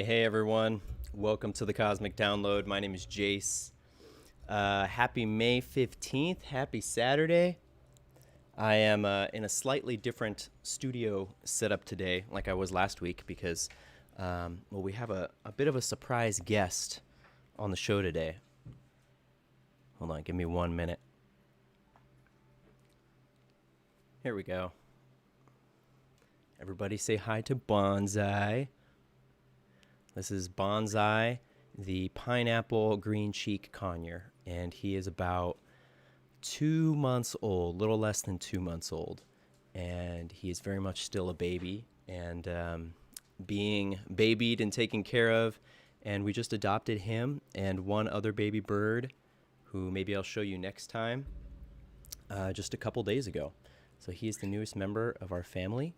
Hey everyone. Welcome to the Cosmic Download. My name is Jace. Happy May 15th. Happy Saturday. I am in a slightly different studio setup today, like I was last week, because we have a bit of a surprise guest on the show today. Hold on, give me 1 minute. Here we go. Everybody say hi to Bonsai. This is Bonsai, the pineapple green cheek conure, and he is about 2 months old, little less than 2 months old, and he is very much still a baby and being babied and taken care of, and we just adopted him and one other baby bird who maybe I'll show you next time just a couple days ago. So he is the newest member of our family.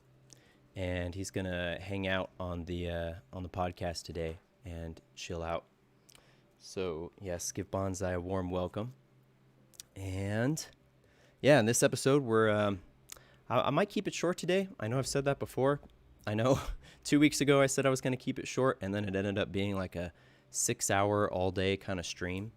And he's gonna hang out on the podcast today and chill out. So yes, give Bonsai a warm welcome. And yeah, in this episode, I might keep it short today. I know I've said that before. I know 2 weeks ago I said I was gonna keep it short, and then it ended up being like a 6-hour all day kind of stream.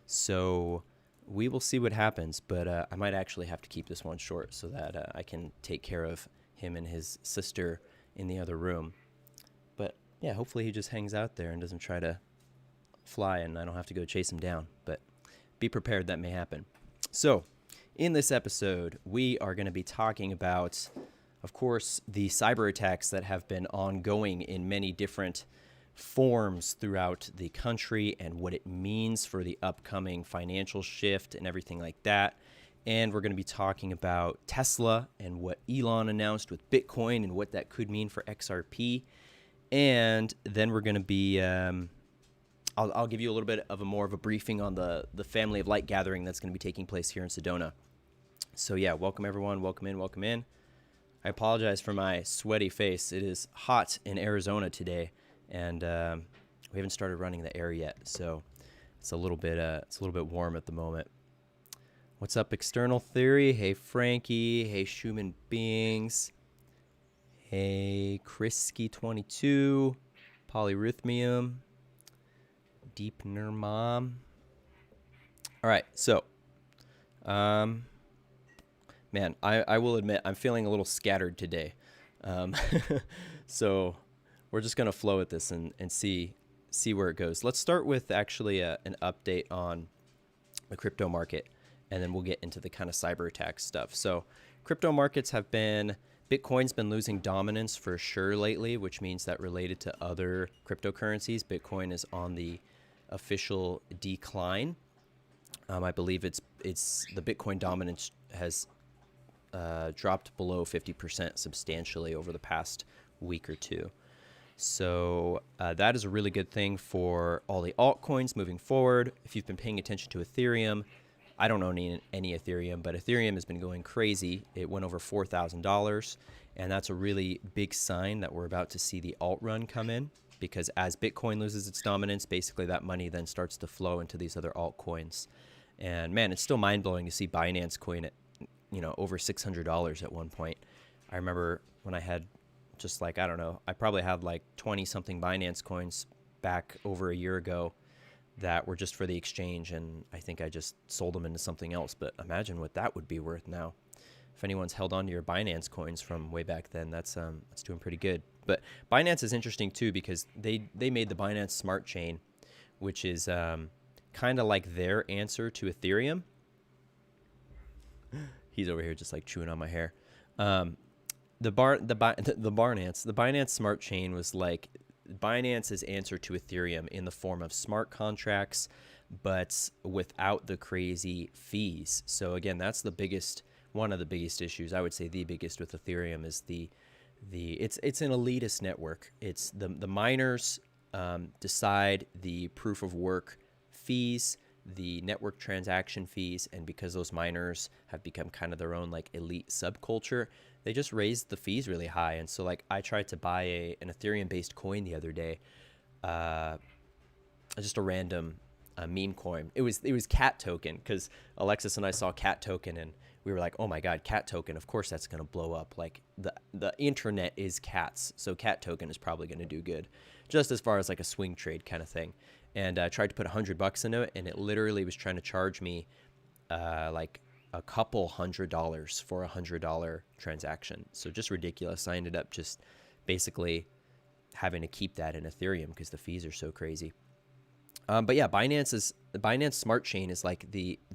So we will see what happens, but I might actually have to keep this one short so that I can take care of him and his sister in the other room. But yeah, hopefully he just hangs out there and doesn't try to fly and I don't have to go chase him down, but be prepared, that may happen. So in this episode, we are going to be talking about, of course, the cyber attacks that have been ongoing in many different forms throughout the country and what it means for the upcoming financial shift and everything like that. And we're going to be talking about Tesla and what Elon announced with Bitcoin and what that could mean for XRP. And then we're going to be, I'll give you a little bit of more of a briefing on the Family of Light gathering that's going to be taking place here in Sedona. So yeah, welcome everyone. Welcome in, welcome in. I apologize for my sweaty face. It is hot in Arizona today, and we haven't started running the air yet. So it's a little bit warm at the moment. What's up, External Theory? Hey, Frankie. Hey, Schumann Beings. Hey, Krisky22. Polyrhythmium. Deepner Mom. All right, so, man, I will admit I'm feeling a little scattered today. So we're just going to flow with this and see where it goes. Let's start with actually an update on the crypto market, and then we'll get into the kind of cyber attack stuff. So crypto markets Bitcoin's been losing dominance for sure lately, which means that related to other cryptocurrencies, Bitcoin is on the official decline. I believe it's the Bitcoin dominance has dropped below 50% substantially over the past week or two. So that is a really good thing for all the altcoins moving forward. If you've been paying attention to Ethereum, I don't own any Ethereum, but Ethereum has been going crazy. It went over $4,000, and that's a really big sign that we're about to see the alt run come in, because as Bitcoin loses its dominance, basically that money then starts to flow into these other altcoins. And man, it's still mind-blowing to see Binance Coin at, over $600 at one point. I remember when I had just like, I don't know, I probably had like 20-something Binance coins back over a year ago that were just for the exchange, and I think I just sold them into something else. But imagine what that would be worth now. If anyone's held on to your Binance coins from way back then, that's doing pretty good. But Binance is interesting too, because they made the Binance Smart Chain, which is kind of like their answer to Ethereum. He's over here just like chewing on my hair. The Binance Smart Chain was like Binance's answer to Ethereum in the form of smart contracts, but without the crazy fees. So again, that's one of the biggest issues. I would say the biggest with Ethereum is it's an elitist network. It's the miners decide the proof of work fees, the network transaction fees, and because those miners have become kind of their own like elite subculture, they just raised the fees really high. And so like I tried to buy an Ethereum based coin the other day, just a random meme coin. It was cat token, because Alexis and I saw cat token and we were like, oh my God, cat token, of course that's going to blow up. Like the internet is cats, so cat token is probably going to do good. just as far as like a swing trade kind of thing. And I tried to put $100 into it, and it literally was trying to charge me like a couple $100 for $100 transaction. So just ridiculous. I ended up just basically having to keep that in Ethereum because the fees are so crazy. But yeah, the Binance Smart Chain is like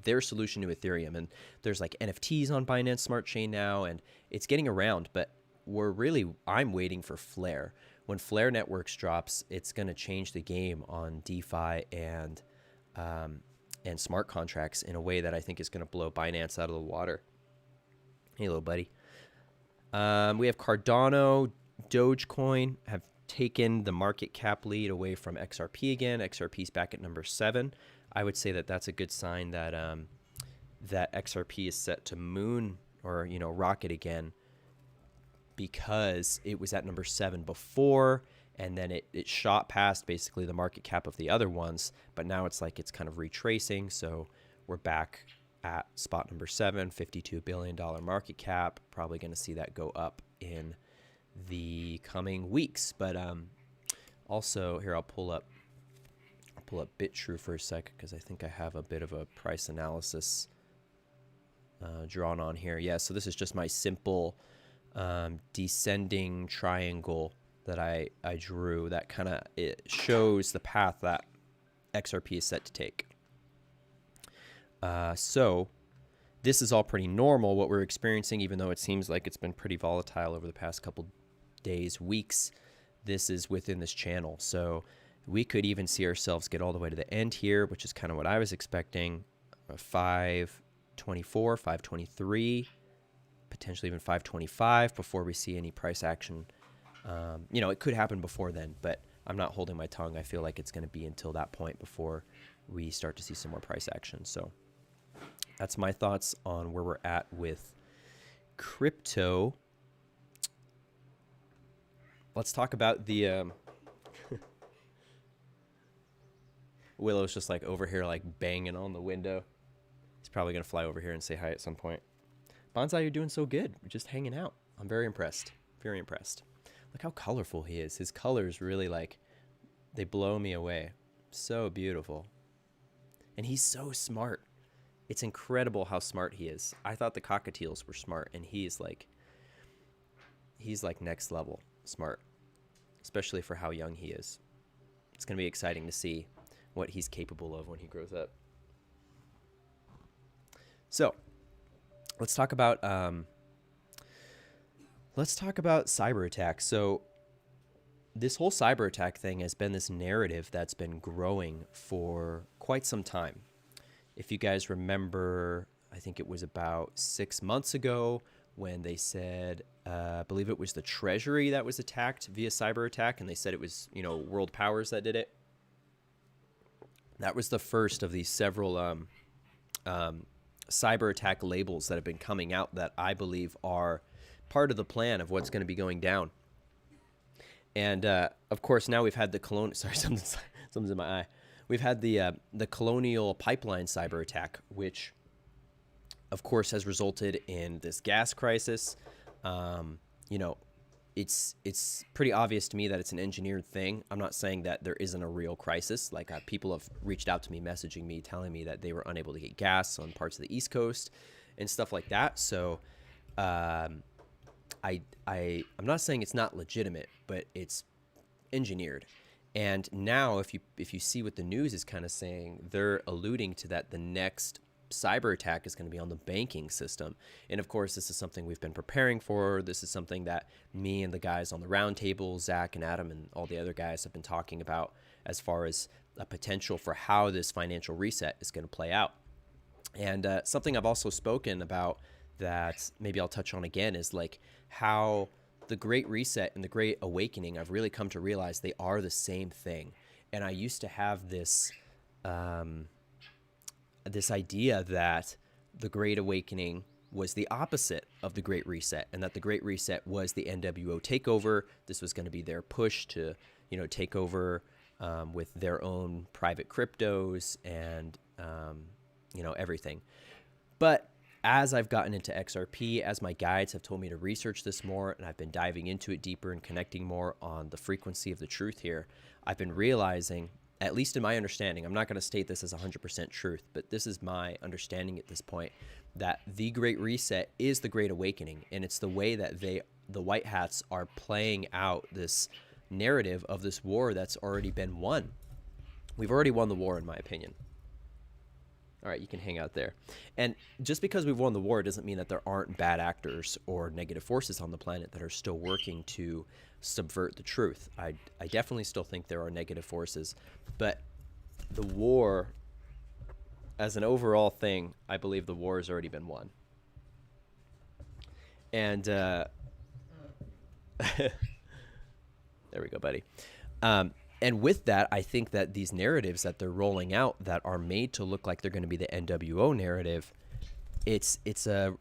their solution to Ethereum, and there's like NFTs on Binance Smart Chain now, and it's getting around. But I'm waiting for Flare. When Flare Networks drops, it's going to change the game on DeFi and smart contracts in a way that I think is going to blow Binance out of the water. Hey, little buddy. We have Cardano, Dogecoin have taken the market cap lead away from XRP again. XRP's back at number 7. I would say that that's a good sign that that XRP is set to moon or rocket again, because it was at number 7 before, and then it shot past basically the market cap of the other ones, but now it's like it's kind of retracing. So we're back at spot number 7, $52 billion market cap. Probably going to see that go up in the coming weeks. But also here, I'll pull up BitTrue for a sec, because I think I have a bit of a price analysis drawn on here. Yeah, so this is just my simple descending triangle that I drew that kind of shows the path that XRP is set to take. So this is all pretty normal, what we're experiencing, even though it seems like it's been pretty volatile over the past couple days, weeks. This is within this channel. So we could even see ourselves get all the way to the end here, which is kind of what I was expecting. 524, 523, potentially even 525 before we see any price action. It could happen before then, but I'm not holding my tongue. I feel like it's going to be until that point before we start to see some more price action. So that's my thoughts on where we're at with crypto. Let's talk about the Willow's just like over here like banging on the window. He's probably going to fly over here and say hi at some point. Bonsai, you're doing so good. We're just hanging out. I'm very impressed. Very impressed. Look how colorful he is. His colors really they blow me away. So beautiful. And he's so smart. It's incredible how smart he is. I thought the cockatiels were smart, and he's like next level smart, especially for how young he is. It's going to be exciting to see what he's capable of when he grows up. So let's talk about Cyberattacks. So this whole Cyberattack thing has been this narrative that's been growing for quite some time. If you guys remember, I think it was about 6 months ago when they said, I believe it was the Treasury that was attacked via Cyberattack, and they said it was, world powers that did it. That was the first of these several Cyberattack labels that have been coming out that I believe are part of the plan of what's going to be going down. And of course, now we've had the something's in my eye. We've had the Colonial Pipeline cyber attack, which, of course, has resulted in this gas crisis. It's pretty obvious to me that it's an engineered thing. I'm not saying that there isn't a real crisis. Like people have reached out to me, messaging me, telling me that they were unable to get gas on parts of the East Coast and stuff like that. So I'm not saying it's not legitimate, but it's engineered. And now if you see what the news is kind of saying, they're alluding to that the next cyber attack is going to be on the banking system. And of course, this is something we've been preparing for. This is something that me and the guys on the round table, Zach and Adam and all the other guys have been talking about as far as a potential for how this financial reset is going to play out. And something I've also spoken about that maybe I'll touch on again is like how the Great Reset and the Great Awakening, I've really come to realize they are the same thing. And I used to have this this idea that the Great Awakening was the opposite of the Great Reset, and that the Great Reset was the NWO takeover. This was going to be their push to, take over with their own private cryptos and, everything. But as I've gotten into XRP, as my guides have told me to research this more, and I've been diving into it deeper and connecting more on the frequency of the truth here, I've been realizing, at least in my understanding, I'm not going to state this as 100% truth, but this is my understanding at this point, that the Great Reset is the Great Awakening, and it's the way that the White Hats are playing out this narrative of this war that's already been won. We've already won the war, in my opinion. All right, you can hang out there. And just because we've won the war doesn't mean that there aren't bad actors or negative forces on the planet that are still working to subvert the truth. I definitely still think there are negative forces. But the war, as an overall thing, I believe the war has already been won. And there we go, buddy. And with that, I think that these narratives that they're rolling out that are made to look like they're going to be the NWO narrative, it's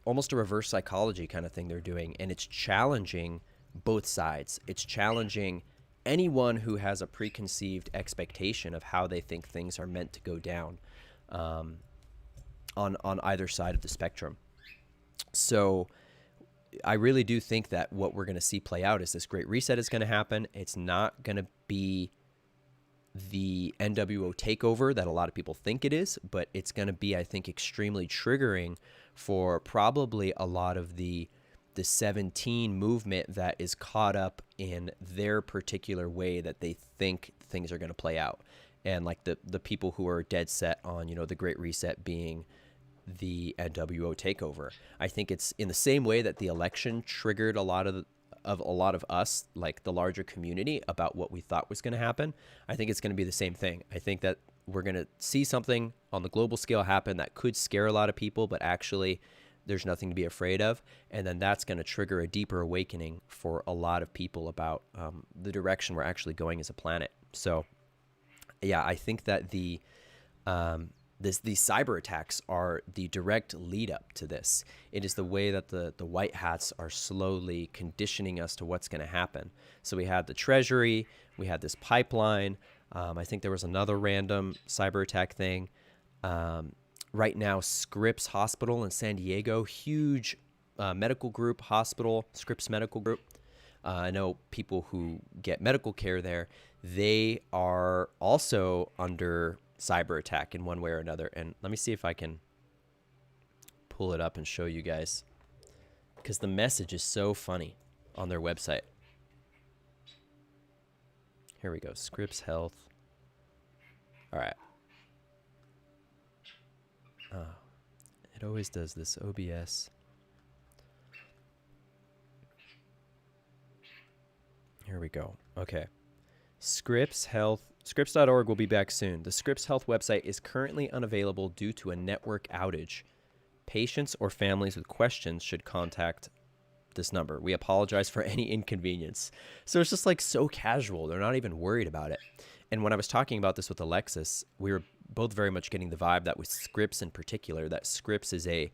almost a reverse psychology kind of thing they're doing, and it's challenging both sides. It's challenging anyone who has a preconceived expectation of how they think things are meant to go down on either side of the spectrum. So I really do think that what we're going to see play out is this Great Reset is going to happen. It's not going to be the NWO takeover that a lot of people think it is, but it's going to be, I think, extremely triggering for probably a lot of the 17 movement that is caught up in their particular way that they think things are going to play out. And like the people who are dead set on, the Great Reset being the NWO takeover. I think it's in the same way that the election triggered a lot of us, like the larger community, about what we thought was going to happen. I think it's going to be the same thing. I think that we're going to see something on the global scale happen that could scare a lot of people, but actually there's nothing to be afraid of. And then that's going to trigger a deeper awakening for a lot of people about the direction we're actually going as a planet. So yeah, I think that these cyber attacks are the direct lead up to this. It is the way that the White Hats are slowly conditioning us to what's going to happen. So we had the Treasury, we had this pipeline. I think there was another random cyber attack thing. Right now, Scripps Hospital in San Diego, huge medical group hospital, Scripps Medical Group. I know people who get medical care there. They are also under cyber attack in one way or another. And let me see if I can pull it up and show you guys, because the message is so funny on their website. Here we go. Scripps Health. All right. Oh, it always does this. OBS. Here we go. Okay. Scripps Health. Scripps.org will be back soon. The Scripps Health website is currently unavailable due to a network outage. Patients or families with questions should contact this number. We apologize for any inconvenience. So it's just like so casual. They're not even worried about it. And when I was talking about this with Alexis, we were both very much getting the vibe that with Scripps in particular, that Scripps is a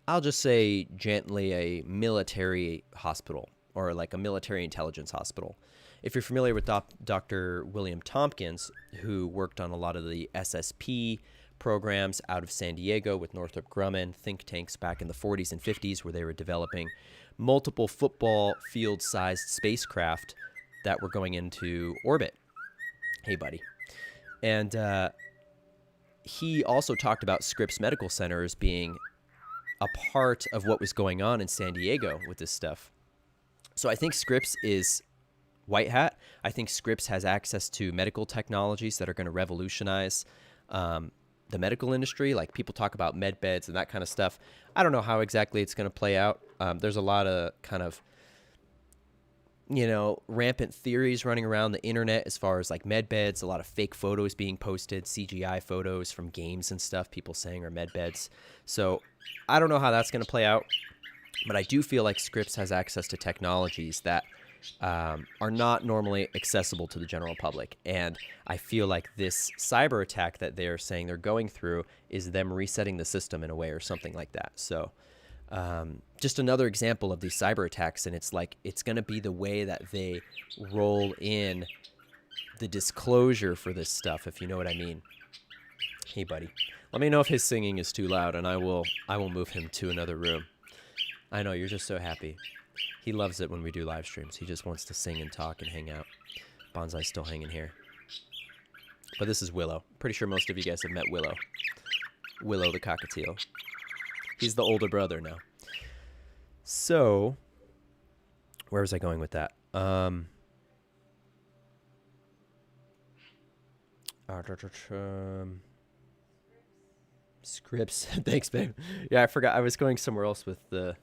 I'll just say gently, a military hospital, or like a military intelligence hospital. If you're familiar with Dr. William Tompkins, who worked on a lot of the SSP programs out of San Diego with Northrop Grumman, think tanks back in the 40s and 50s, where they were developing multiple football field-sized spacecraft that were going into orbit. Hey, buddy. And he also talked about Scripps Medical Center as being a part of what was going on in San Diego with this stuff. So I think Scripps is white hat. I think Scripps has access to medical technologies that are going to revolutionize the medical industry. Like, people talk about med beds and that kind of stuff. I don't know how exactly it's going to play out. There's a lot of kind of, rampant theories running around the internet as far as like med beds, a lot of fake photos being posted, CGI photos from games and stuff, people saying are med beds. So I don't know how that's going to play out, but I do feel like Scripps has access to technologies that are not normally accessible to the general public. And I feel like this cyber attack that they're saying they're going through is them resetting the system in a way or something like that. So just another example of these cyber attacks, and it's like it's going to be the way that they roll in the disclosure for this stuff, if you know what I mean. Hey, buddy. Let me know if his singing is too loud, and I will move him to another room. I know, you're just so happy. He loves it when we do live streams. He just wants to sing and talk and hang out. Bonsai's still hanging here. But this is Willow. Pretty sure most of you guys have met Willow. Willow the cockatiel. He's the older brother now. So, where was I going with that? Scripts. Thanks, babe. Yeah, I forgot. I was going somewhere else with the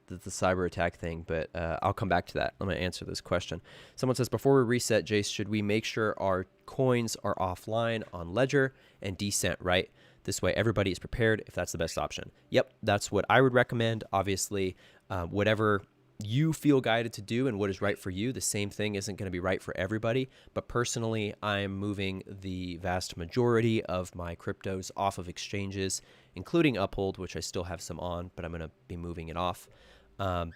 cyber attack thing, but I'll come back to that. I'm going to answer this question. Someone says, before we reset, Jace, should we make sure our coins are offline on Ledger and Descent, right? This way everybody is prepared if that's the best option. Yep, that's what I would recommend. Obviously, whatever you feel guided to do and what is right for you, the same thing isn't going to be right for everybody. But personally, I'm moving the vast majority of my cryptos off of exchanges, including Uphold, which I still have some on, but I'm going to be moving it off.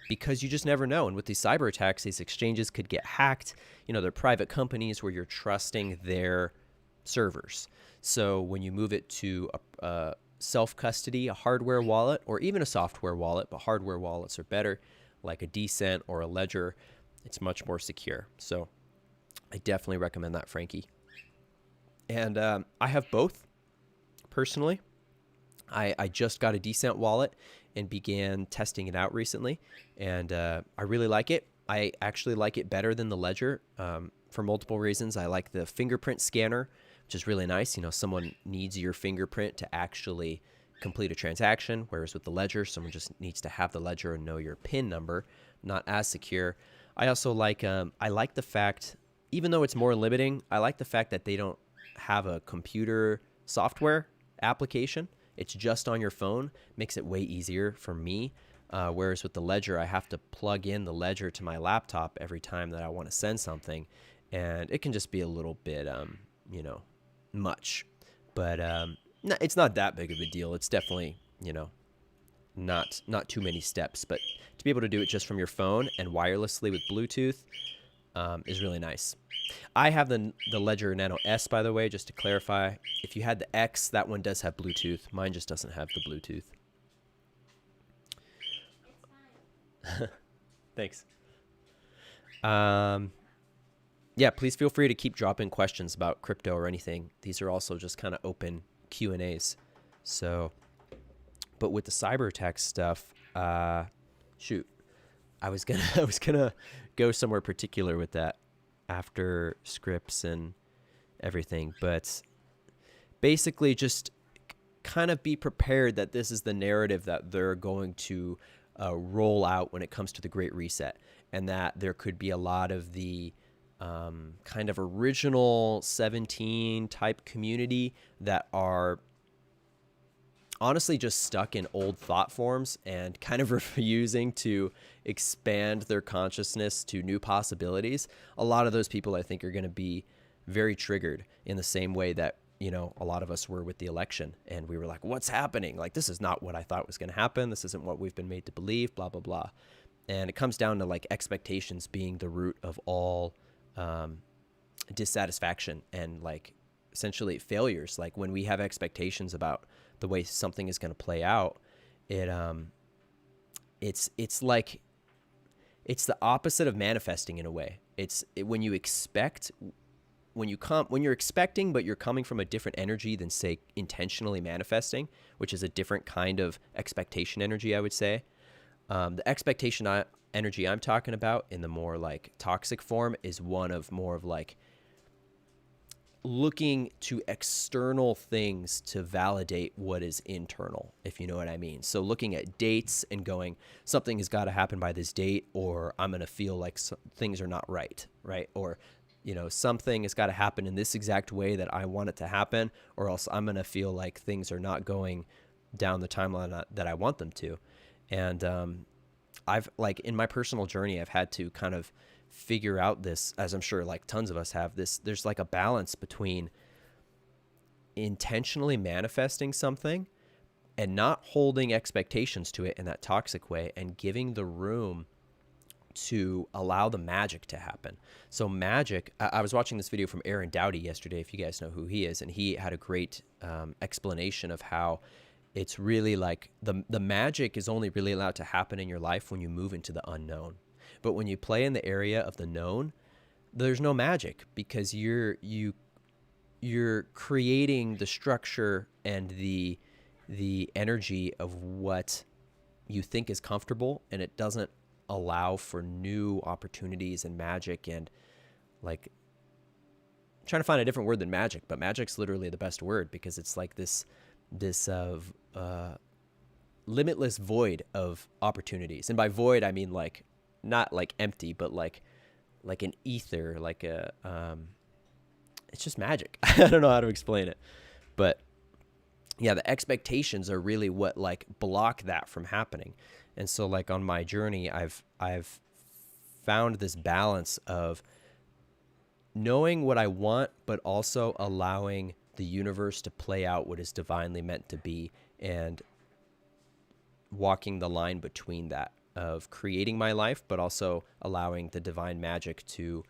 Because you just never know. And with these cyber attacks, these exchanges could get hacked. You know, they're private companies where you're trusting their servers. So when you move it to a self-custody, a hardware wallet, or even a software wallet, but hardware wallets are better, like a Descent or a Ledger, it's much more secure. So I definitely recommend that, Frankie. And I have both, personally. I just got a Descent wallet and began testing it out recently, and I really like it. I actually like it better than the Ledger for multiple reasons. I like the fingerprint scanner, which is really nice. You know, someone needs your fingerprint to actually complete a transaction, whereas with the Ledger, someone just needs to have the Ledger and know your PIN number. Not as secure. I also like I like the fact, even though it's more limiting, I like the fact that they don't have a computer software application. It's just on your phone. Makes it way easier for me. Whereas with the Ledger, I have to plug in the Ledger to my laptop every time that I want to send something, and it can just be a little bit, you know, much. But no, it's not that big of a deal. It's definitely, you know, not too many steps. But to be able to do it just from your phone and wirelessly with Bluetooth is really nice. I have the Ledger Nano S, by the way, just to clarify. If you had the X, that one does have Bluetooth. Mine just doesn't have the Bluetooth. Thanks. Yeah, please feel free to keep dropping questions about crypto or anything. These are also just kind of open Q&As. So, but with the cyber attack stuff, shoot, I was gonna go somewhere particular with that after scripts and everything, but basically just kind of be prepared that this is the narrative that they're going to roll out when it comes to the Great Reset, and that there could be a lot of the kind of original 17 type community that are honestly just stuck in old thought forms and kind of refusing to expand their consciousness to new possibilities. A lot of those people, I think, are going to be very triggered in the same way that, you know, a lot of us were with the election, and we were like, what's happening? Like, this is not what I thought was going to happen. This isn't what we've been made to believe, blah, blah, blah. And it comes down to like expectations being the root of all dissatisfaction and like essentially failures. Like when we have expectations about the way something is going to play out, it's like, it's the opposite of manifesting in a way. When you're expecting, but you're coming from a different energy than, say, intentionally manifesting, which is a different kind of expectation energy, I would say. The expectation energy I'm talking about in the more like toxic form is one of more of like looking to external things to validate what is internal, if you know what I mean. So looking at dates and going, something has got to happen by this date, or I'm going to feel like things are not right? Or, you know, something has got to happen in this exact way that I want it to happen, or else I'm going to feel like things are not going down the timeline that I want them to. And I've, like, in my personal journey, I've had to kind of figure out this, as I'm sure like tons of us have this, there's like a balance between intentionally manifesting something and not holding expectations to it in that toxic way, and giving the room to allow the magic to happen. So magic, I was watching this video from Aaron Doughty yesterday, if you guys know who he is, and he had a great explanation of how it's really like the magic is only really allowed to happen in your life when you move into the unknown. But when you play in the area of the known, there's no magic, because you're creating the structure and the energy of what you think is comfortable, and it doesn't allow for new opportunities and magic. And like, I'm trying to find a different word than magic, but magic's literally the best word, because it's like this limitless void of opportunities. And by void, I mean like not like empty, but like an ether, like a it's just magic. I don't know how to explain it, but yeah, the expectations are really what like block that from happening. And so like on my journey, I've found this balance of knowing what I want, but also allowing the universe to play out what is divinely meant to be, and walking the line between that of creating my life, but also allowing the divine magic to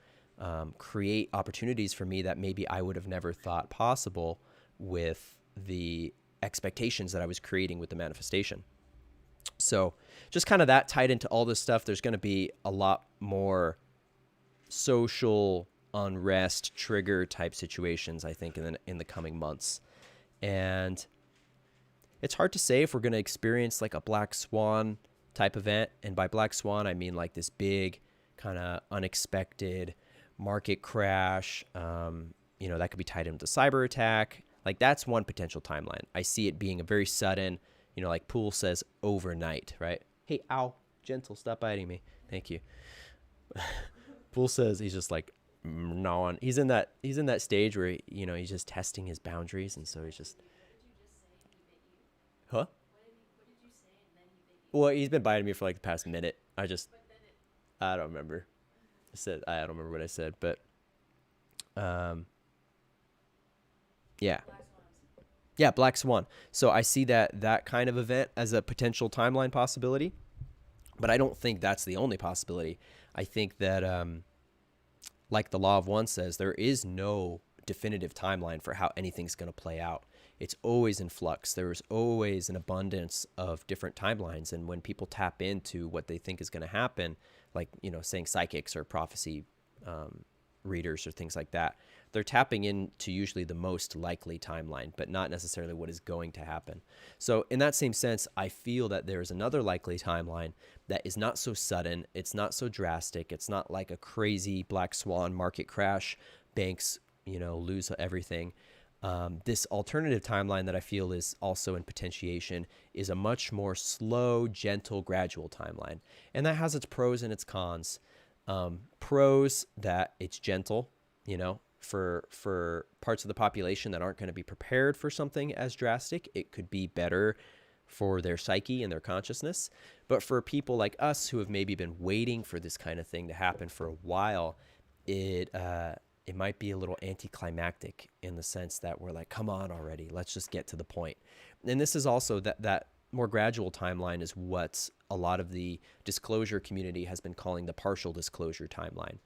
create opportunities for me that maybe I would have never thought possible with the expectations that I was creating with the manifestation. So just kind of that tied into all this stuff. There's going to be a lot more social unrest trigger type situations, I think, in the coming months. And it's hard to say if we're going to experience like a black swan type event. And by black swan, I mean like this big kind of unexpected market crash. That could be tied into cyber attack. Like that's one potential timeline. I see it being a very sudden, like Poole says, overnight, right? Hey, ow, gentle, stop biting me. Thank you. Poole says he's just like gnawing. He's in that stage where he's just testing his boundaries, and so he's just. Huh? Well, he's been biting me for like the past minute. I don't remember. I don't remember what I said, but yeah. Yeah, black swan. So I see that kind of event as a potential timeline possibility, but I don't think that's the only possibility. I think that, like the Law of One says, there is no definitive timeline for how anything's going to play out. It's always in flux. There's always an abundance of different timelines. And when people tap into what they think is going to happen, like, saying psychics or prophecy readers or things like that, they're tapping into usually the most likely timeline, but not necessarily what is going to happen. So in that same sense, I feel that there's another likely timeline that is not so sudden. It's not so drastic. It's not like a crazy black swan market crash, banks, lose everything. This alternative timeline that I feel is also in potentiation is a much more slow, gentle, gradual timeline. And that has its pros and its cons. Pros that it's gentle, for parts of the population that aren't going to be prepared for something as drastic. It could be better for their psyche and their consciousness. But for people like us who have maybe been waiting for this kind of thing to happen for a while, it might be a little anticlimactic in the sense that we're like, come on already, let's just get to the point. And this is also that more gradual timeline is what a lot of the disclosure community has been calling the partial disclosure timeline.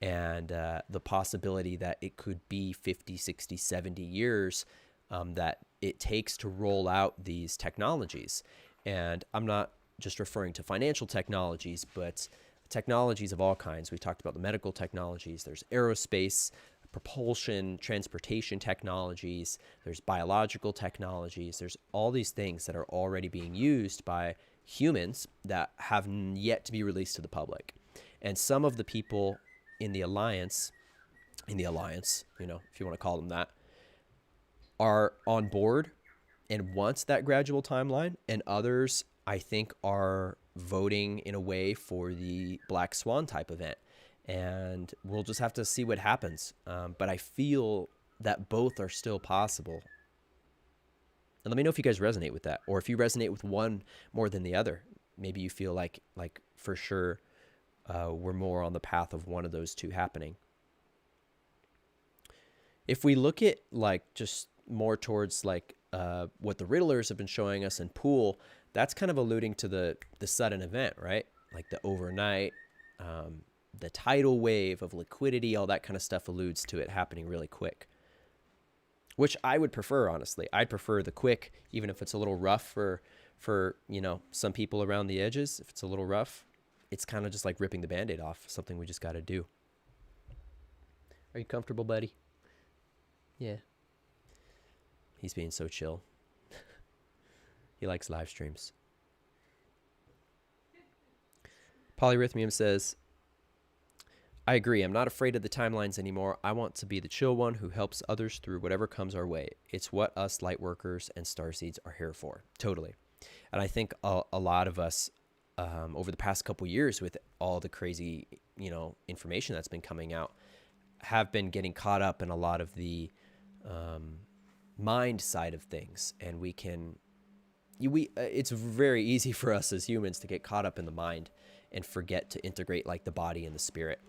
And the possibility that it could be 50, 60, 70 years that it takes to roll out these technologies. And I'm not just referring to financial technologies, but technologies of all kinds. We talked about the medical technologies. There's aerospace, propulsion, transportation technologies. There's biological technologies. There's all these things that are already being used by humans that have yet to be released to the public. And some of the people in the alliance, if you want to call them that, are on board and wants that gradual timeline, and others, I think, are voting in a way for the black swan type event. And we'll just have to see what happens. But I feel that both are still possible. And let me know if you guys resonate with that, or if you resonate with one more than the other. Maybe you feel like for sure we're more on the path of one of those two happening. If we look at just more towards what the Riddlers have been showing us in Poole, that's kind of alluding to the sudden event, right? Like the overnight the tidal wave of liquidity, all that kind of stuff alludes to it happening really quick, which I would prefer, honestly. I'd prefer the quick, even if it's a little rough for some people around the edges. If it's a little rough, it's kind of just like ripping the Band-Aid off, something we just got to do. Are you comfortable, buddy? Yeah. He's being so chill. He likes live streams. Polyrhythmium says, I agree. I'm not afraid of the timelines anymore. I want to be the chill one who helps others through whatever comes our way. It's what us light workers and starseeds are here for. Totally. And I think a lot of us over the past couple years, with all the crazy, information that's been coming out, have been getting caught up in a lot of the mind side of things. And it's very easy for us as humans to get caught up in the mind and forget to integrate like the body and the spirit.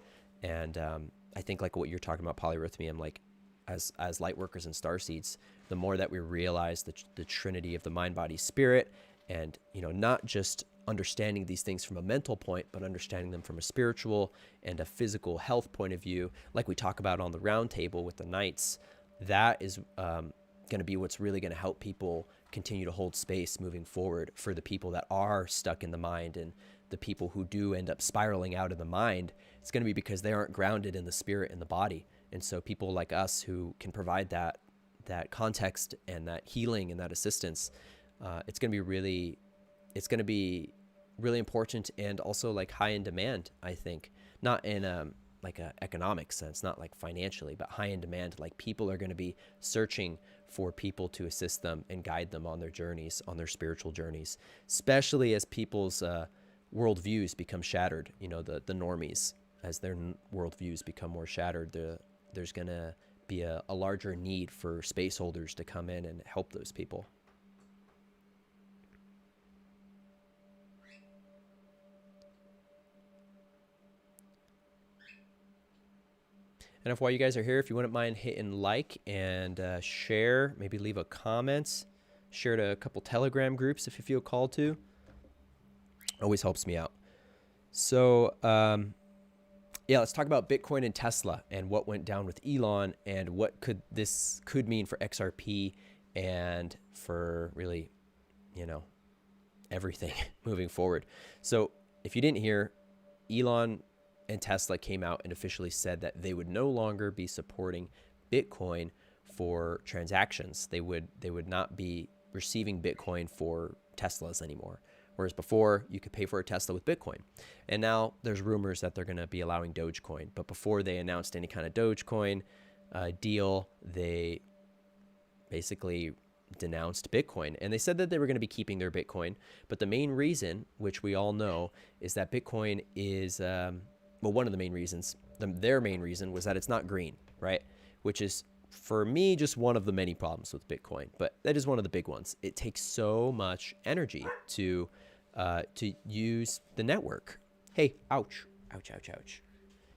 And I think like what you're talking about, polyrhythmium, like as light workers and starseeds, the more that we realize the trinity of the mind, body, spirit, and not just understanding these things from a mental point, but understanding them from a spiritual and a physical health point of view, like we talk about on the round table with the knights, that is going to be what's really going to help people continue to hold space moving forward for the people that are stuck in the mind, and the people who do end up spiraling out of the mind. It's going to be because they aren't grounded in the spirit and the body. And so people like us who can provide that context and that healing and that assistance, it's going to be really important, and also like high in demand, I think. Not in like a economic sense, not like financially, but high in demand. Like people are going to be searching for people to assist them and guide them on their journeys, on their spiritual journeys, especially as people's worldviews become shattered. The normies, as their worldviews become more shattered, there's going to be a larger need for space holders to come in and help those people. And if while you guys are here, if you wouldn't mind hitting like and share, maybe leave a comment, share to a couple Telegram groups if you feel called to. Always helps me out. So, let's talk about Bitcoin and Tesla and what went down with Elon, and what this could mean for XRP and for really, everything moving forward. So if you didn't hear, Elon and Tesla came out and officially said that they would no longer be supporting Bitcoin for transactions. They would not be receiving Bitcoin for Teslas anymore. Whereas before, you could pay for a Tesla with Bitcoin. And now there's rumors that they're going to be allowing Dogecoin. But before they announced any kind of Dogecoin deal, they basically denounced Bitcoin. And they said that they were going to be keeping their Bitcoin. But the main reason, which we all know, is that Bitcoin is... one of the main reasons, their main reason was that it's not green, right? Which is, for me, just one of the many problems with Bitcoin, but that is one of the big ones. It takes so much energy to use the network. Hey, ouch, ouch, ouch, ouch.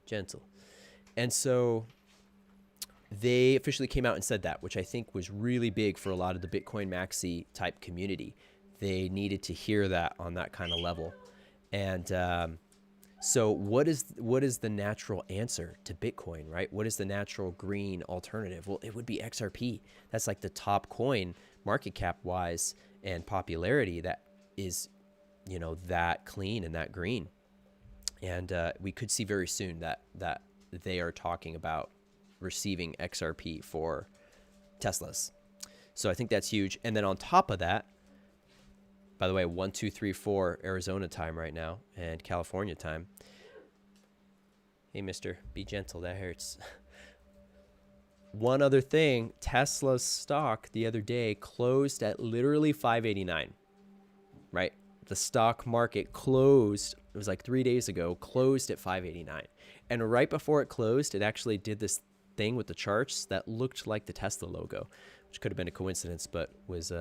Gentle. And so they officially came out and said that, which I think was really big for a lot of the Bitcoin maxi type community. They needed to hear that on that kind of level. And so what is the natural answer to Bitcoin, right? What is the natural green alternative? Well, it would be XRP. That's like the top coin market cap wise and popularity that is, that clean and that green. And we could see very soon that they are talking about receiving XRP for Teslas. So I think that's huge. And then on top of that, by the way, 1, 2, 3, 4 Arizona time right now, and California time. Hey, mister, be gentle. That hurts. One other thing, Tesla's stock the other day closed at literally 589, right? The stock market closed, it was like 3 days ago, closed at 589. And right before it closed, it actually did this thing with the charts that looked like the Tesla logo, which could have been a coincidence, but was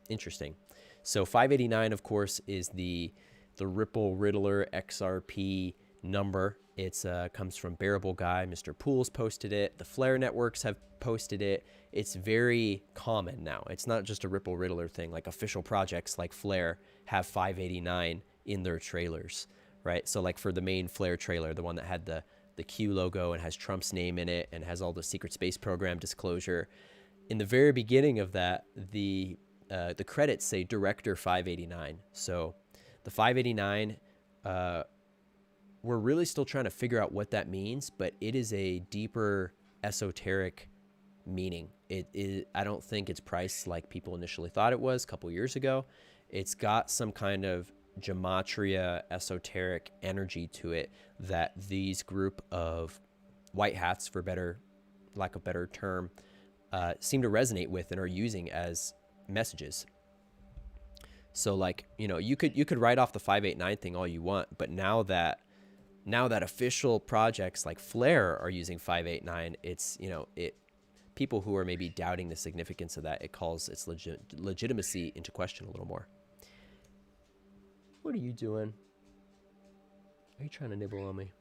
interesting. So 589, of course, is the Ripple Riddler XRP number. It's comes from Bearable Guy. Mr. Pools posted it. The Flare networks have posted it. It's very common now. It's not just a Ripple Riddler thing. Like official projects like Flare have 589 in their trailers, right? So like for the main Flare trailer, the one that had the Q logo and has Trump's name in it and has all the secret space program disclosure, in the very beginning of that, the credits say Director 589. So the 589, we're really still trying to figure out what that means, but it is a deeper esoteric meaning. I don't think it's priced like people initially thought it was a couple years ago. It's got some kind of gematria, esoteric energy to it that these group of white hats, for lack of better term, seem to resonate with and are using as messages. So like, you could write off the 589 thing all you want, but now that official projects like Flare are using 589, it's, people who are maybe doubting the significance of that, it calls its legitimacy into question a little more. What are you doing? Are you trying to nibble on me?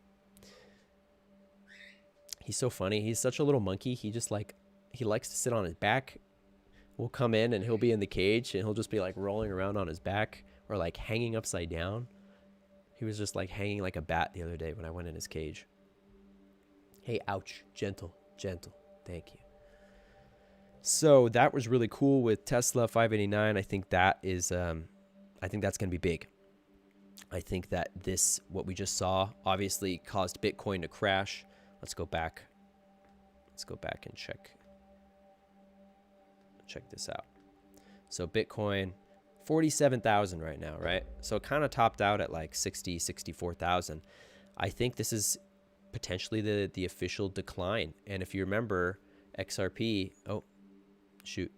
He's so funny. He's such a little monkey. He just he likes to sit on his back. We'll come in and he'll be in the cage and he'll just be like rolling around on his back or like hanging upside down. He was just like hanging like a bat the other day when I went in his cage. Hey, ouch. Gentle. Thank you. So that was really cool with Tesla 589. I think that is, I think that's going to be big. I think that what we just saw obviously caused Bitcoin to crash. Let's go back and check this out. So Bitcoin, 47,000 right now, right? So it kind of topped out at like 64,000. I think this is potentially the official decline. And if you remember XRP, oh, shoot.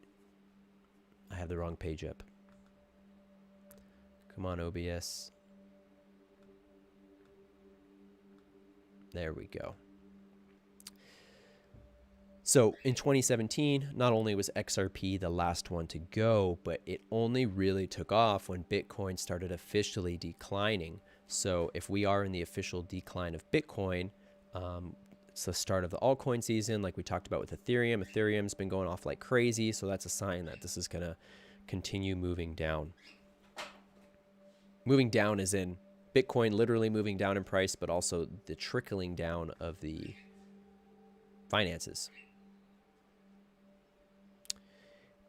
I have the wrong page up. Come on, OBS. There we go. So in 2017, not only was XRP the last one to go, but it only really took off when Bitcoin started officially declining. So if we are in the official decline of Bitcoin, it's the start of the altcoin season, like we talked about with Ethereum. Ethereum's been going off like crazy, so that's a sign that this is going to continue moving down. Moving down as in Bitcoin literally moving down in price, but also the trickling down of the finances.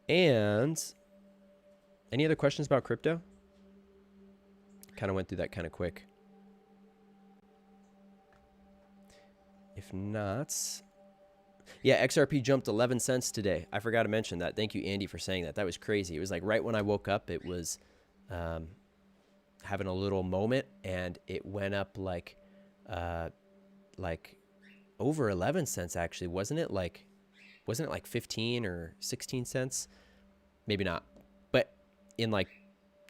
And any other questions about crypto? Kind of went through that kind of quick. If not, yeah, XRP jumped 11 cents today. I forgot to mention that. Thank you, Andy, for saying that. That was crazy. It was like right when I woke up, it was having a little moment, and it went up like over 11 cents actually. Wasn't it like 15 or 16 cents? Maybe not. But in like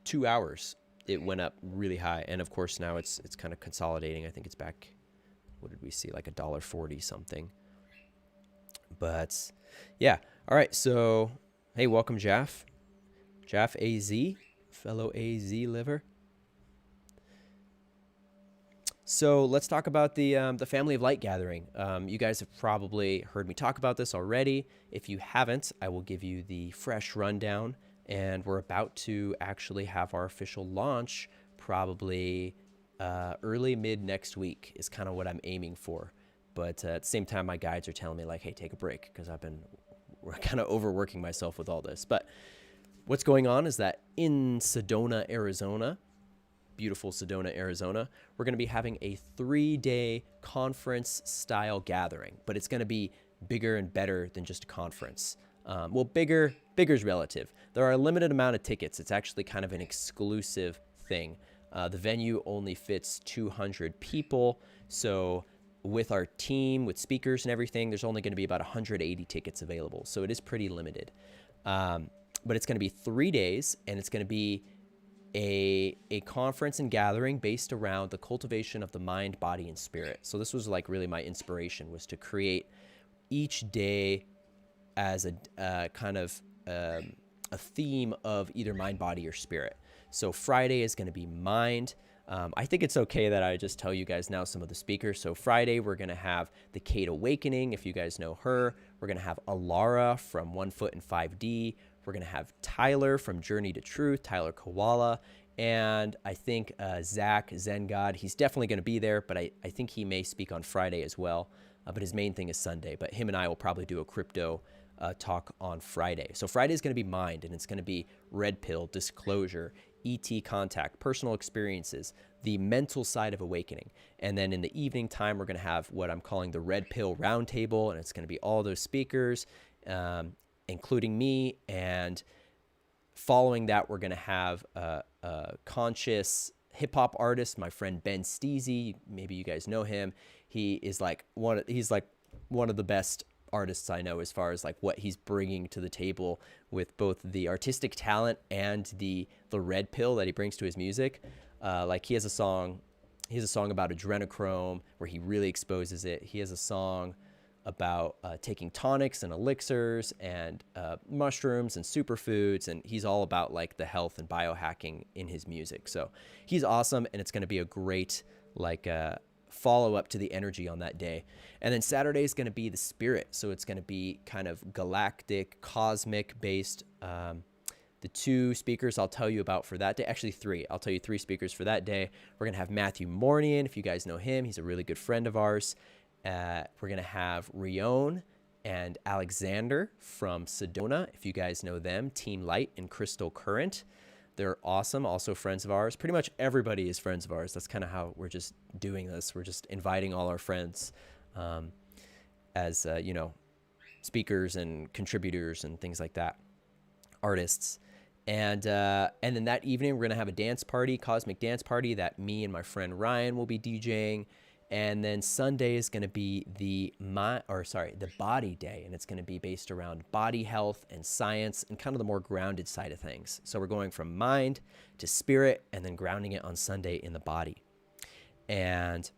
2 hours, it went up really high. And of course now it's kind of consolidating. I think it's back, what did we see? Like $1.40 something. But yeah. All right. So, hey, welcome, Jaff. Jaff AZ, fellow AZ liver. So let's talk about the Family of Light gathering. You guys have probably heard me talk about this already. If you haven't, I will give you the fresh rundown. And we're about to actually have our official launch probably early mid next week is kind of what I'm aiming for. But at the same time, my guides are telling me like, hey, take a break, because we're kind of overworking myself with all this. But what's going on is that in Sedona, Arizona, beautiful Sedona, Arizona, we're going to be having a 3-day conference style gathering, but it's going to be bigger and better than just a conference. Well, bigger's relative. There are a limited amount of tickets. It's actually kind of an exclusive thing. The venue only fits 200 people. So with our team, with speakers and everything, there's only going to be about 180 tickets available. So it is pretty limited. But it's going to be 3 days, and it's going to be a conference and gathering based around the cultivation of the mind, body, and spirit. So this was like really my inspiration, was to create each day as a kind of a theme of either mind, body, or spirit. So Friday is going to be mind. I think it's okay that I just tell you guys now some of the speakers. So Friday, we're going to have the Kate Awakening, if you guys know her. We're going to have Alara from 1 Foot in 5D. We're going to have Tyler from Journey to Truth, Tyler Koala. And I think Zach, Zen God, he's definitely going to be there, but I think he may speak on Friday as well. But his main thing is Sunday. But him and I will probably do a crypto talk on Friday. So Friday is going to be mind, and it's going to be red pill, disclosure, ET contact, personal experiences, the mental side of awakening. And then in the evening time, we're going to have what I'm calling the red pill roundtable, and it's going to be all those speakers, including me. And following that, we're going to have a conscious hip hop artist, my friend Ben Steezy. Maybe you guys know him. He's like one of the best artists I know as far as like what he's bringing to the table with both the artistic talent and the red pill that he brings to his music. Like he has a song about adrenochrome where he really exposes it. He has a song about taking tonics and elixirs and mushrooms and superfoods, and he's all about like the health and biohacking in his music. So he's awesome, and it's going to be a great like follow up to the energy on that day. And then Saturday is going to be the spirit, so it's going to be kind of galactic, cosmic based. The two speakers I'll tell you about for that day, actually three. I'll tell you three speakers for that day. We're going to have Matthew Mornian, if you guys know him. He's a really good friend of ours. We're going to have Rion and Alexander from Sedona, if you guys know them, Team Light and Crystal Current. They're awesome, also friends of ours. Pretty much everybody is friends of ours. That's kind of how we're just doing this. We're just inviting all our friends as, speakers and contributors and things like that, artists. And then that evening, we're going to have a dance party, cosmic dance party that me and my friend Ryan will be DJing. And then Sunday is going to be the body day, and it's going to be based around body health and science and kind of the more grounded side of things. So we're going from mind to spirit, and then grounding it on Sunday in the body. And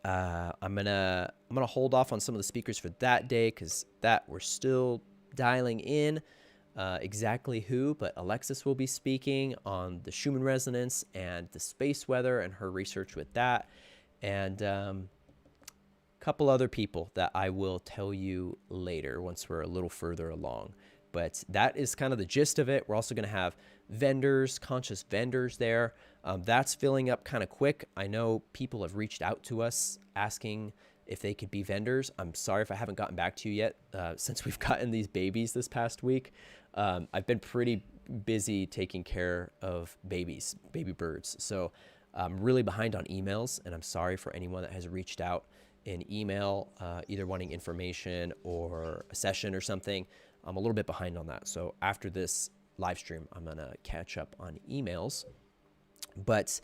I'm gonna hold off on some of the speakers for that day because that we're still dialing in exactly who. But Alexis will be speaking on the Schumann resonance and the space weather and her research with that. And a couple other people that I will tell you later once we're a little further along. But that is kind of the gist of it. We're also going to have vendors, conscious vendors there. That's filling up kind of quick. I know people have reached out to us asking if they could be vendors. I'm sorry if I haven't gotten back to you yet since we've gotten these babies this past week. I've been pretty busy taking care of baby birds. So I'm really behind on emails, and I'm sorry for anyone that has reached out in email, either wanting information or a session or something. I'm a little bit behind on that. So after this live stream, I'm going to catch up on emails. But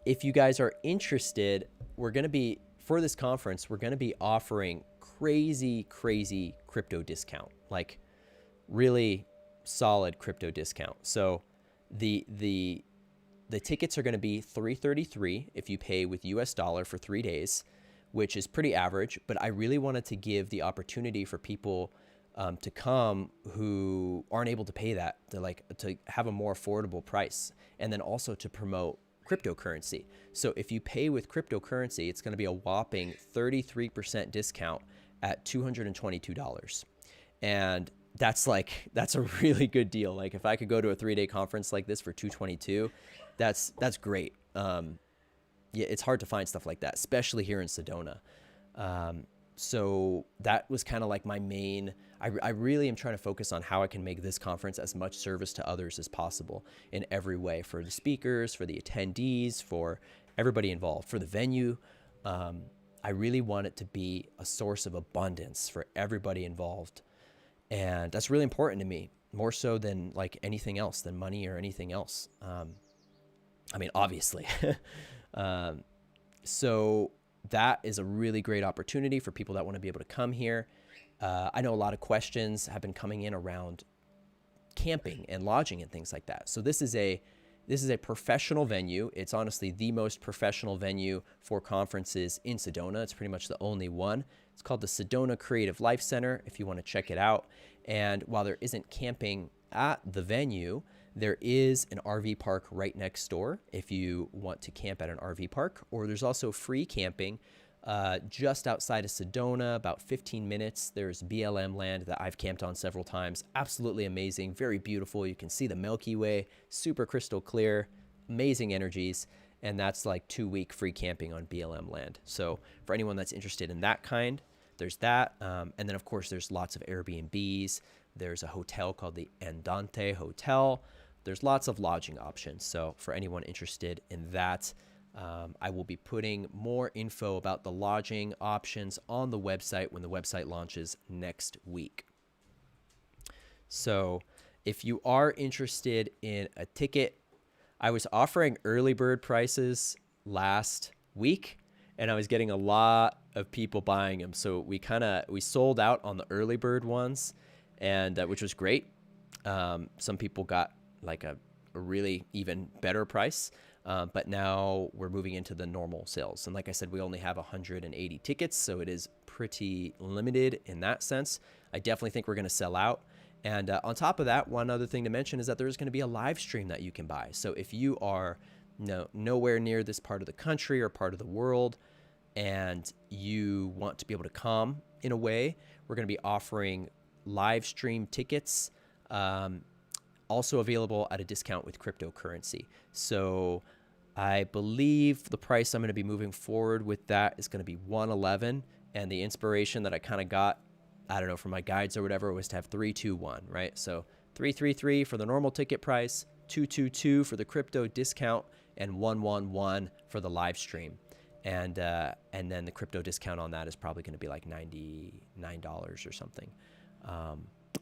if you guys are interested, for this conference, we're going to be offering crazy crypto discount, like really solid crypto discount. So the tickets are going to be $333 if you pay with US dollar for 3 days, which is pretty average. But I really wanted to give the opportunity for people to come who aren't able to pay that, to have a more affordable price, and then also to promote cryptocurrency. So if you pay with cryptocurrency, it's going to be a whopping 33% discount at $222. And that's a really good deal. Like if I could go to a 3-day conference like this for $222, that's great. Yeah, it's hard to find stuff like that, especially here in Sedona. So that was kind of like my main, I really am trying to focus on how I can make this conference as much service to others as possible in every way, for the speakers, for the attendees, for everybody involved, for the venue. I really want it to be a source of abundance for everybody involved. And that's really important to me, more so than like anything else, than money or anything else. I mean, obviously. So that is a really great opportunity for people that want to be able to come here. I know a lot of questions have been coming in around camping and lodging and things like that. So this is a professional venue. It's honestly the most professional venue for conferences in Sedona. It's pretty much the only one. It's called the Sedona Creative Life Center, if you want to check it out. And while there isn't camping at the venue, there is an RV park right next door if you want to camp at an RV park, or there's also free camping just outside of Sedona, about 15 minutes. There's BLM land that I've camped on several times. Absolutely amazing, very beautiful. You can see the Milky Way, super crystal clear, amazing energies. And that's like 2-week free camping on BLM land. So for anyone that's interested in that kind, there's that. And then, of course, there's lots of Airbnbs. There's a hotel called the Andante Hotel. There's lots of lodging options. So for anyone interested in that, I will be putting more info about the lodging options on the website when the website launches next week. So if you are interested in a ticket, I was offering early bird prices last week, and I was getting a lot of people buying them. So we sold out on the early bird ones, and which was great. Some people got like a really even better price. But now we're moving into the normal sales. And like I said, we only have 180 tickets, so it is pretty limited in that sense. I definitely think we're going to sell out. And on top of that, one other thing to mention is that there's going to be a live stream that you can buy. So if you are nowhere near this part of the country or part of the world, and you want to be able to come in a way, we're going to be offering live stream tickets, also available at a discount with cryptocurrency. So I believe the price I'm going to be moving forward with that is going to be 111. And the inspiration that I kind of got, I don't know, from my guides or whatever, was to have 321, right? So 333 for the normal ticket price, 222 for the crypto discount, and 111 for the live stream. And then the crypto discount on that is probably going to be like $99 or something.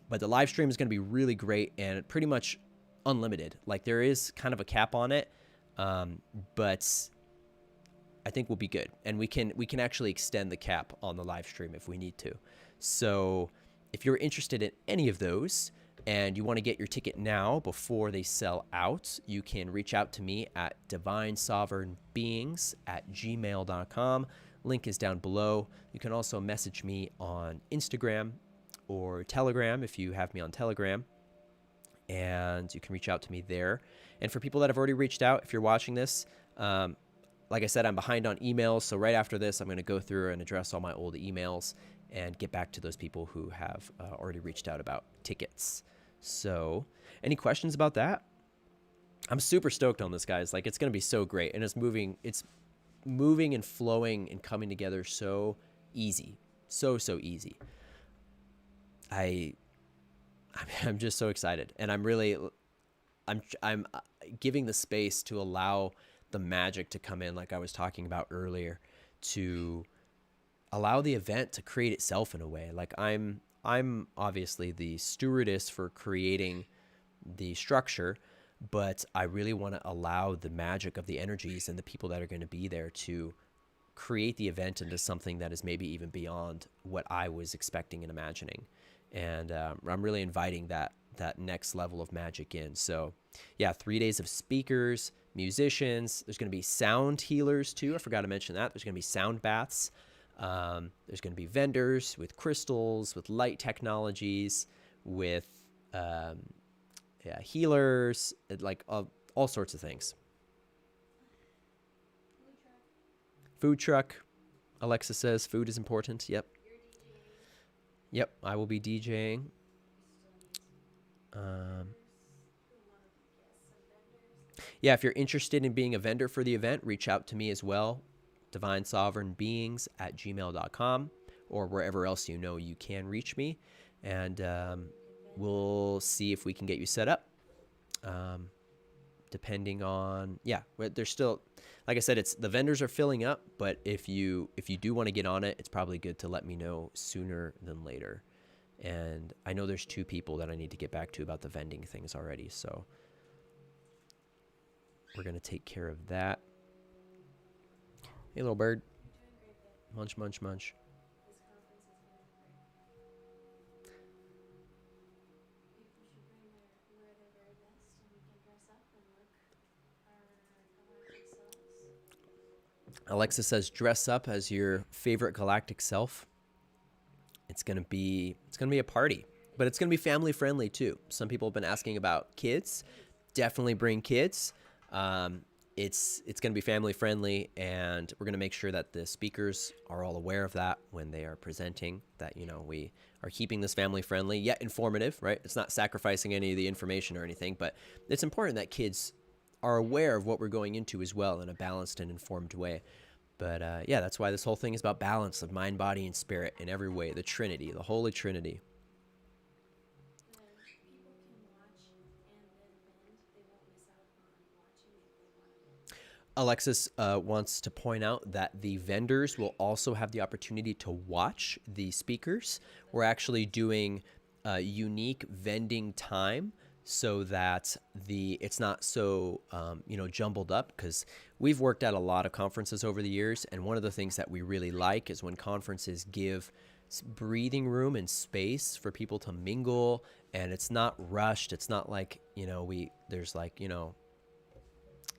But the live stream is going to be really great and pretty much unlimited. Like there is kind of a cap on it, but I think we'll be good. And we can actually extend the cap on the live stream if we need to. So if you're interested in any of those and you want to get your ticket now before they sell out, you can reach out to me at divinesovereignbeings@gmail.com. Link is down below. You can also message me on Instagram or Telegram if you have me on Telegram, and you can reach out to me there. And for people that have already reached out, if you're watching this, like I said, I'm behind on emails, so right after this, I'm going to go through and address all my old emails and get back to those people who have already reached out about tickets. So any questions about that? I'm super stoked on this, guys. Like, it's going to be so great, and it's moving and flowing and coming together so easy, so easy. I'm just so excited, and I'm giving the space to allow the magic to come in, like I was talking about earlier, to allow the event to create itself in a way. Like I'm obviously the stewardess for creating the structure, but I really want to allow the magic of the energies and the people that are going to be there to create the event into something that is maybe even beyond what I was expecting and imagining. And I'm really inviting that next level of magic in. So yeah, 3 days of speakers, musicians. There's going to be sound healers too. I forgot to mention that. There's going to be sound baths. There's going to be vendors with crystals, with light technologies, with healers, like all sorts of things. Food truck. Alexa says food is important. Yep. Yep, I will be DJing. Yeah, if you're interested in being a vendor for the event, reach out to me as well. divinesovereignbeings@gmail.com or wherever else you can reach me. And we'll see if we can get you set up. Depending on, there's still, like I said, the vendors are filling up, but if you do want to get on it, it's probably good to let me know sooner than later. And I know there's 2 people that I need to get back to about the vending things already, so we're going to take care of that. Hey, little bird. Munch, munch, munch. Alexa says, dress up as your favorite galactic self. It's gonna be a party, but it's gonna be family friendly too. Some people have been asking about kids. Definitely bring kids. it's going to be family friendly, and we're going to make sure that the speakers are all aware of that when they are presenting, that, you know, we are keeping this family friendly yet informative, right? It's not sacrificing any of the information or anything, but it's important that kids are aware of what we're going into as well in a balanced and informed way. But yeah, that's why this whole thing is about balance of mind, body, and spirit in every way. The Trinity, the Holy Trinity. People can watch and then vend. They won't miss out on watching if they want to. Alexis wants to point out that the vendors will also have the opportunity to watch the speakers. We're actually doing unique vending time so that it's not so you know, jumbled up, because we've worked at a lot of conferences over the years, and one of the things that we really like is when conferences give breathing room and space for people to mingle, and it's not rushed. It's not like, you know, there's like, you know,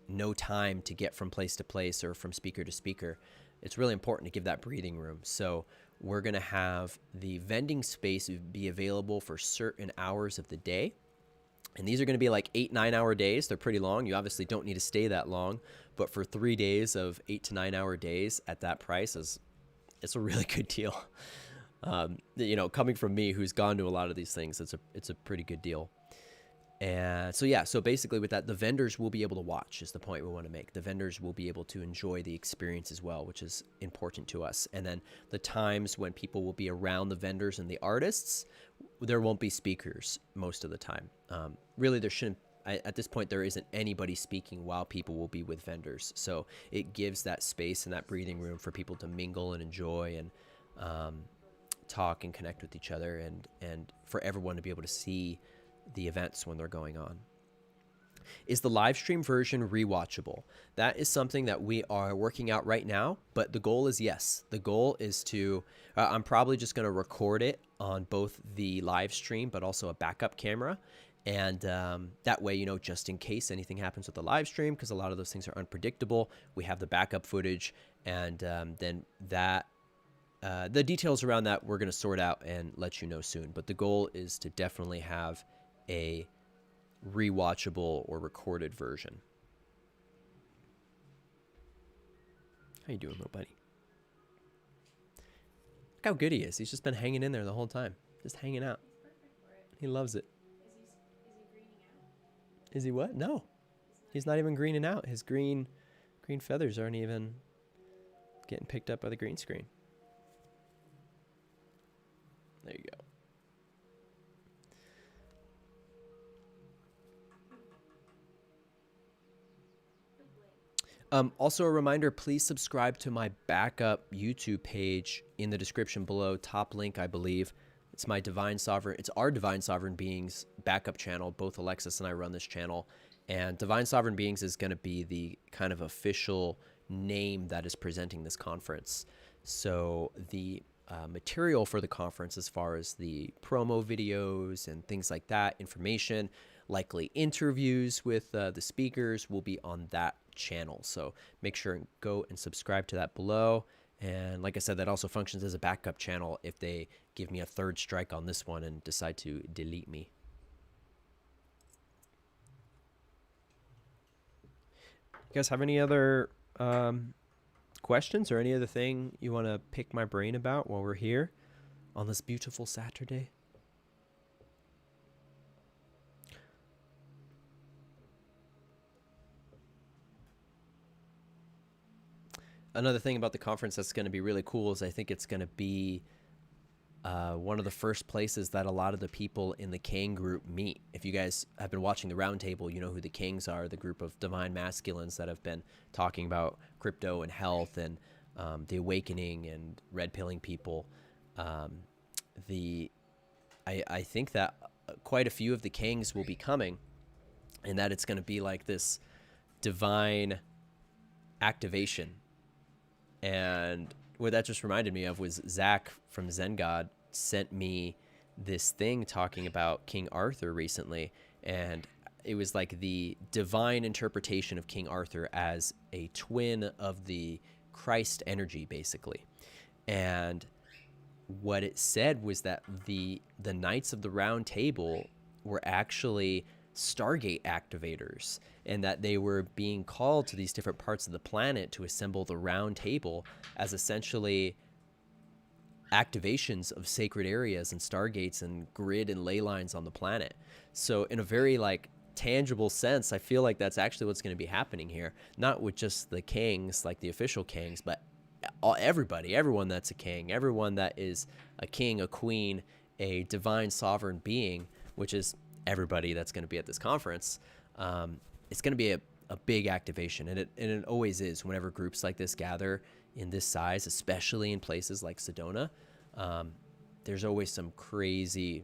no time to get from place to place or from speaker to speaker. It's really important to give that breathing room. So we're going to have the vending space be available for certain hours of the day. And these are going to be like 8-9 hour days. They're pretty long. You obviously don't need to stay that long, but for 3 days of 8 to 9 hour days at that price it's a really good deal. You know, coming from me, who's gone to a lot of these things, it's a pretty good deal. And so, yeah, so basically with that, the vendors will be able to watch is the point we want to make. The vendors will be able to enjoy the experience as well, which is important to us. And then the times when people will be around the vendors and the artists, there won't be speakers most of the time. Really, there shouldn't, at this point, there isn't anybody speaking while people will be with vendors. So it gives that space and that breathing room for people to mingle and enjoy and talk and connect with each other, and for everyone to be able to see the events when they're going on. Is the live stream version rewatchable? That is something that we are working out right now, but the goal is yes. The goal is to, I'm probably just going to record it on both the live stream, but also a backup camera. And that way, you know, just in case anything happens with the live stream, because a lot of those things are unpredictable, we have the backup footage, and then that, the details around that we're going to sort out and let you know soon. But the goal is to definitely have a rewatchable or recorded version. How you doing, little buddy? Look how good he is. He's just been hanging in there the whole time, just hanging out. He's perfect for it. He loves it. Is he greening out? Is he what? No, he's not even greening out. His green feathers aren't even getting picked up by the green screen. There you go. Also a reminder, please subscribe to my backup YouTube page in the description below. Top link, I believe. It's our Divine Sovereign Beings backup channel. Both Alexis and I run this channel. And Divine Sovereign Beings is going to be the kind of official name that is presenting this conference. So the material for the conference, as far as the promo videos and things like that, information, likely interviews with the speakers, will be on that channel. So make sure and go and subscribe to that below. And like I said, that also functions as a backup channel if they give me a third strike on this one and decide to delete me. You guys have any other questions or any other thing you want to pick my brain about while we're here on this beautiful Saturday? Another thing about the conference that's going to be really cool is I think it's going to be one of the first places that a lot of the people in the King group meet. If you guys have been watching the roundtable, you know who the Kings are, the group of divine masculines that have been talking about crypto and health and the awakening and red pilling people. I think that quite a few of the Kings will be coming, and that it's going to be like this divine activation. And what that just reminded me of was Zach from Zen God sent me this thing talking about King Arthur recently, and it was like the divine interpretation of King Arthur as a twin of the Christ energy, basically. And what it said was that the Knights of the Round Table were actually Stargate activators, and that they were being called to these different parts of the planet to assemble the round table as essentially activations of sacred areas and stargates and grid and ley lines on the planet. So in a very like tangible sense, I feel like that's actually what's going to be happening here, not with just the kings, like the official kings, but everyone that's a king, everyone that is a king, a queen, a divine sovereign being, which is everybody that's going to be at this conference. It's going to be a big activation, and it always is whenever groups like this gather in this size, especially in places like Sedona. There's always some crazy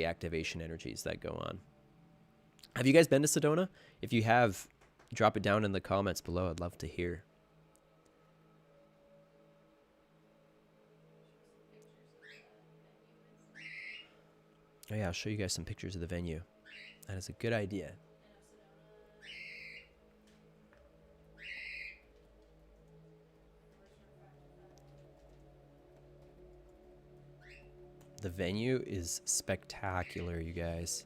activation energies that go on. Have you guys been to Sedona? If you have, drop it down in the comments below. I'd love to hear. Oh yeah, I'll show you guys some pictures of the venue. That is a good idea. The venue is spectacular, you guys.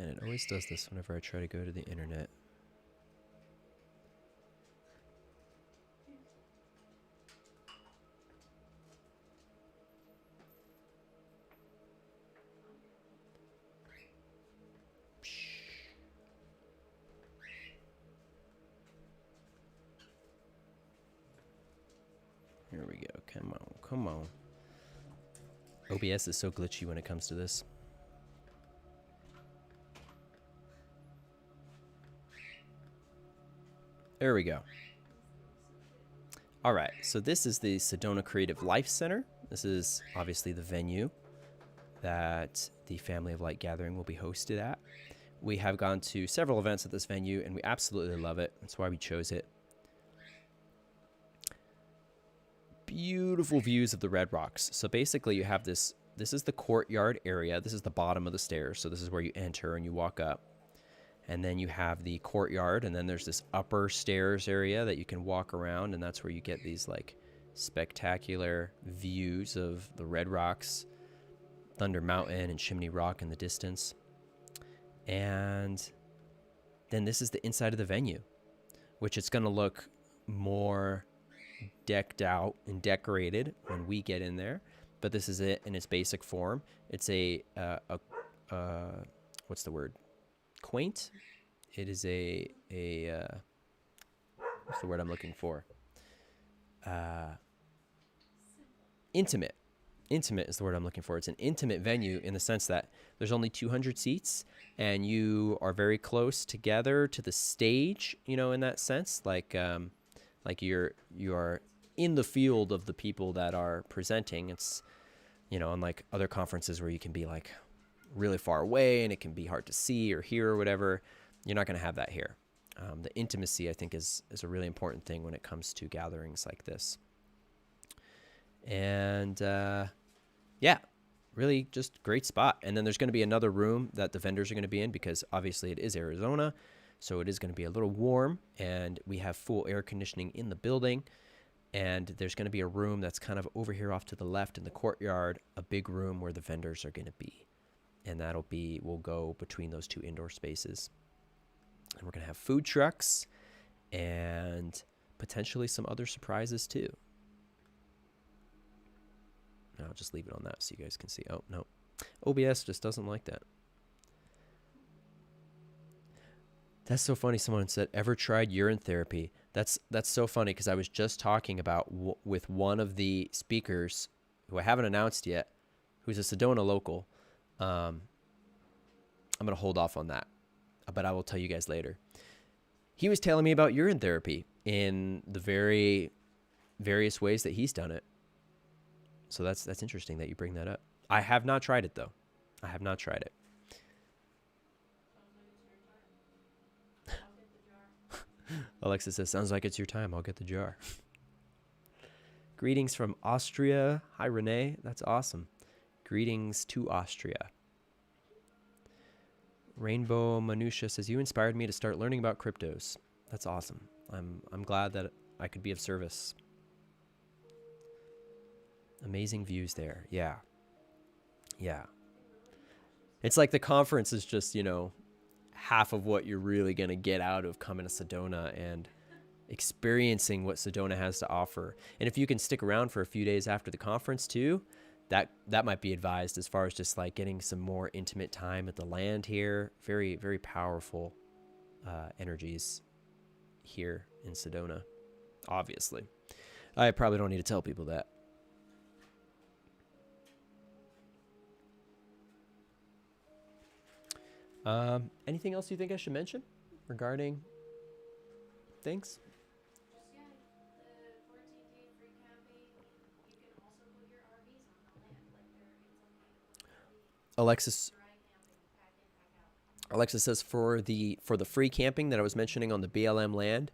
And it always does this whenever I try to go to the internet. Here we go. Come on, come on. OBS is so glitchy when it comes to this. There we go. All right, so this is the Sedona Creative Life Center. This is obviously the venue that the Family of Light Gathering will be hosted at. We have gone to several events at this venue, and we absolutely love it. That's why we chose it. Beautiful views of the Red Rocks. So basically you have this is the courtyard area. This is the bottom of the stairs. So this is where you enter and you walk up. And then you have the courtyard, and then there's this upper stairs area that you can walk around, and that's where you get these like spectacular views of the Red Rocks, Thunder Mountain and Chimney Rock in the distance. And then this is the inside of the venue, which it's going to look more decked out and decorated when we get in there, but this is it in its basic form. It's a what's the word? Quaint. It is a what's the word I'm looking for? Intimate. Intimate is the word I'm looking for. It's an intimate venue in the sense that there's only 200 seats, and you are very close together to the stage. You know, in that sense, like you are in the field of the people that are presenting. It's, you know, unlike other conferences where you can be like really far away and it can be hard to see or hear or whatever. You're not going to have that here. The intimacy, I think, is a really important thing when it comes to gatherings like this. And yeah, really just great spot. And then there's going to be another room that the vendors are going to be in, because obviously it is Arizona, so it is going to be a little warm, and we have full air conditioning in the building. And there's going to be a room that's kind of over here off to the left in the courtyard, a big room where the vendors are going to be. And we'll go between those two indoor spaces. And we're going to have food trucks and potentially some other surprises too. And I'll just leave it on that so you guys can see. Oh, no. OBS just doesn't like that. That's so funny. Someone said, ever tried urine therapy? That's so funny, because I was just talking about with one of the speakers who I haven't announced yet, who's a Sedona local. I'm going to hold off on that, but I will tell you guys later. He was telling me about urine therapy in the very various ways that he's done it. So that's interesting that you bring that up. I have not tried it, though. I have not tried it. Alexa says, sounds like it's your time. I'll get the jar. Greetings from Austria. Hi, Renee. That's awesome. Greetings to Austria. Rainbow Manusha says, you inspired me to start learning about cryptos. That's awesome. I'm glad that I could be of service. Amazing views there. Yeah. Yeah. It's like the conference is just, half of what you're really going to get out of coming to Sedona and experiencing what Sedona has to offer. And if you can stick around for a few days after the conference too, that might be advised as far as just like getting some more intimate time at the land here. Very, very powerful energies here in Sedona, obviously. I probably don't need to tell people that. Anything else you think I should mention regarding things? Just yeah, the 14-day free camping, and you can also put your RVs on the land. Like there, it's okay to put RV Alexis dry camping, pack in, pack out. Alexa says for the free camping that I was mentioning on the BLM land,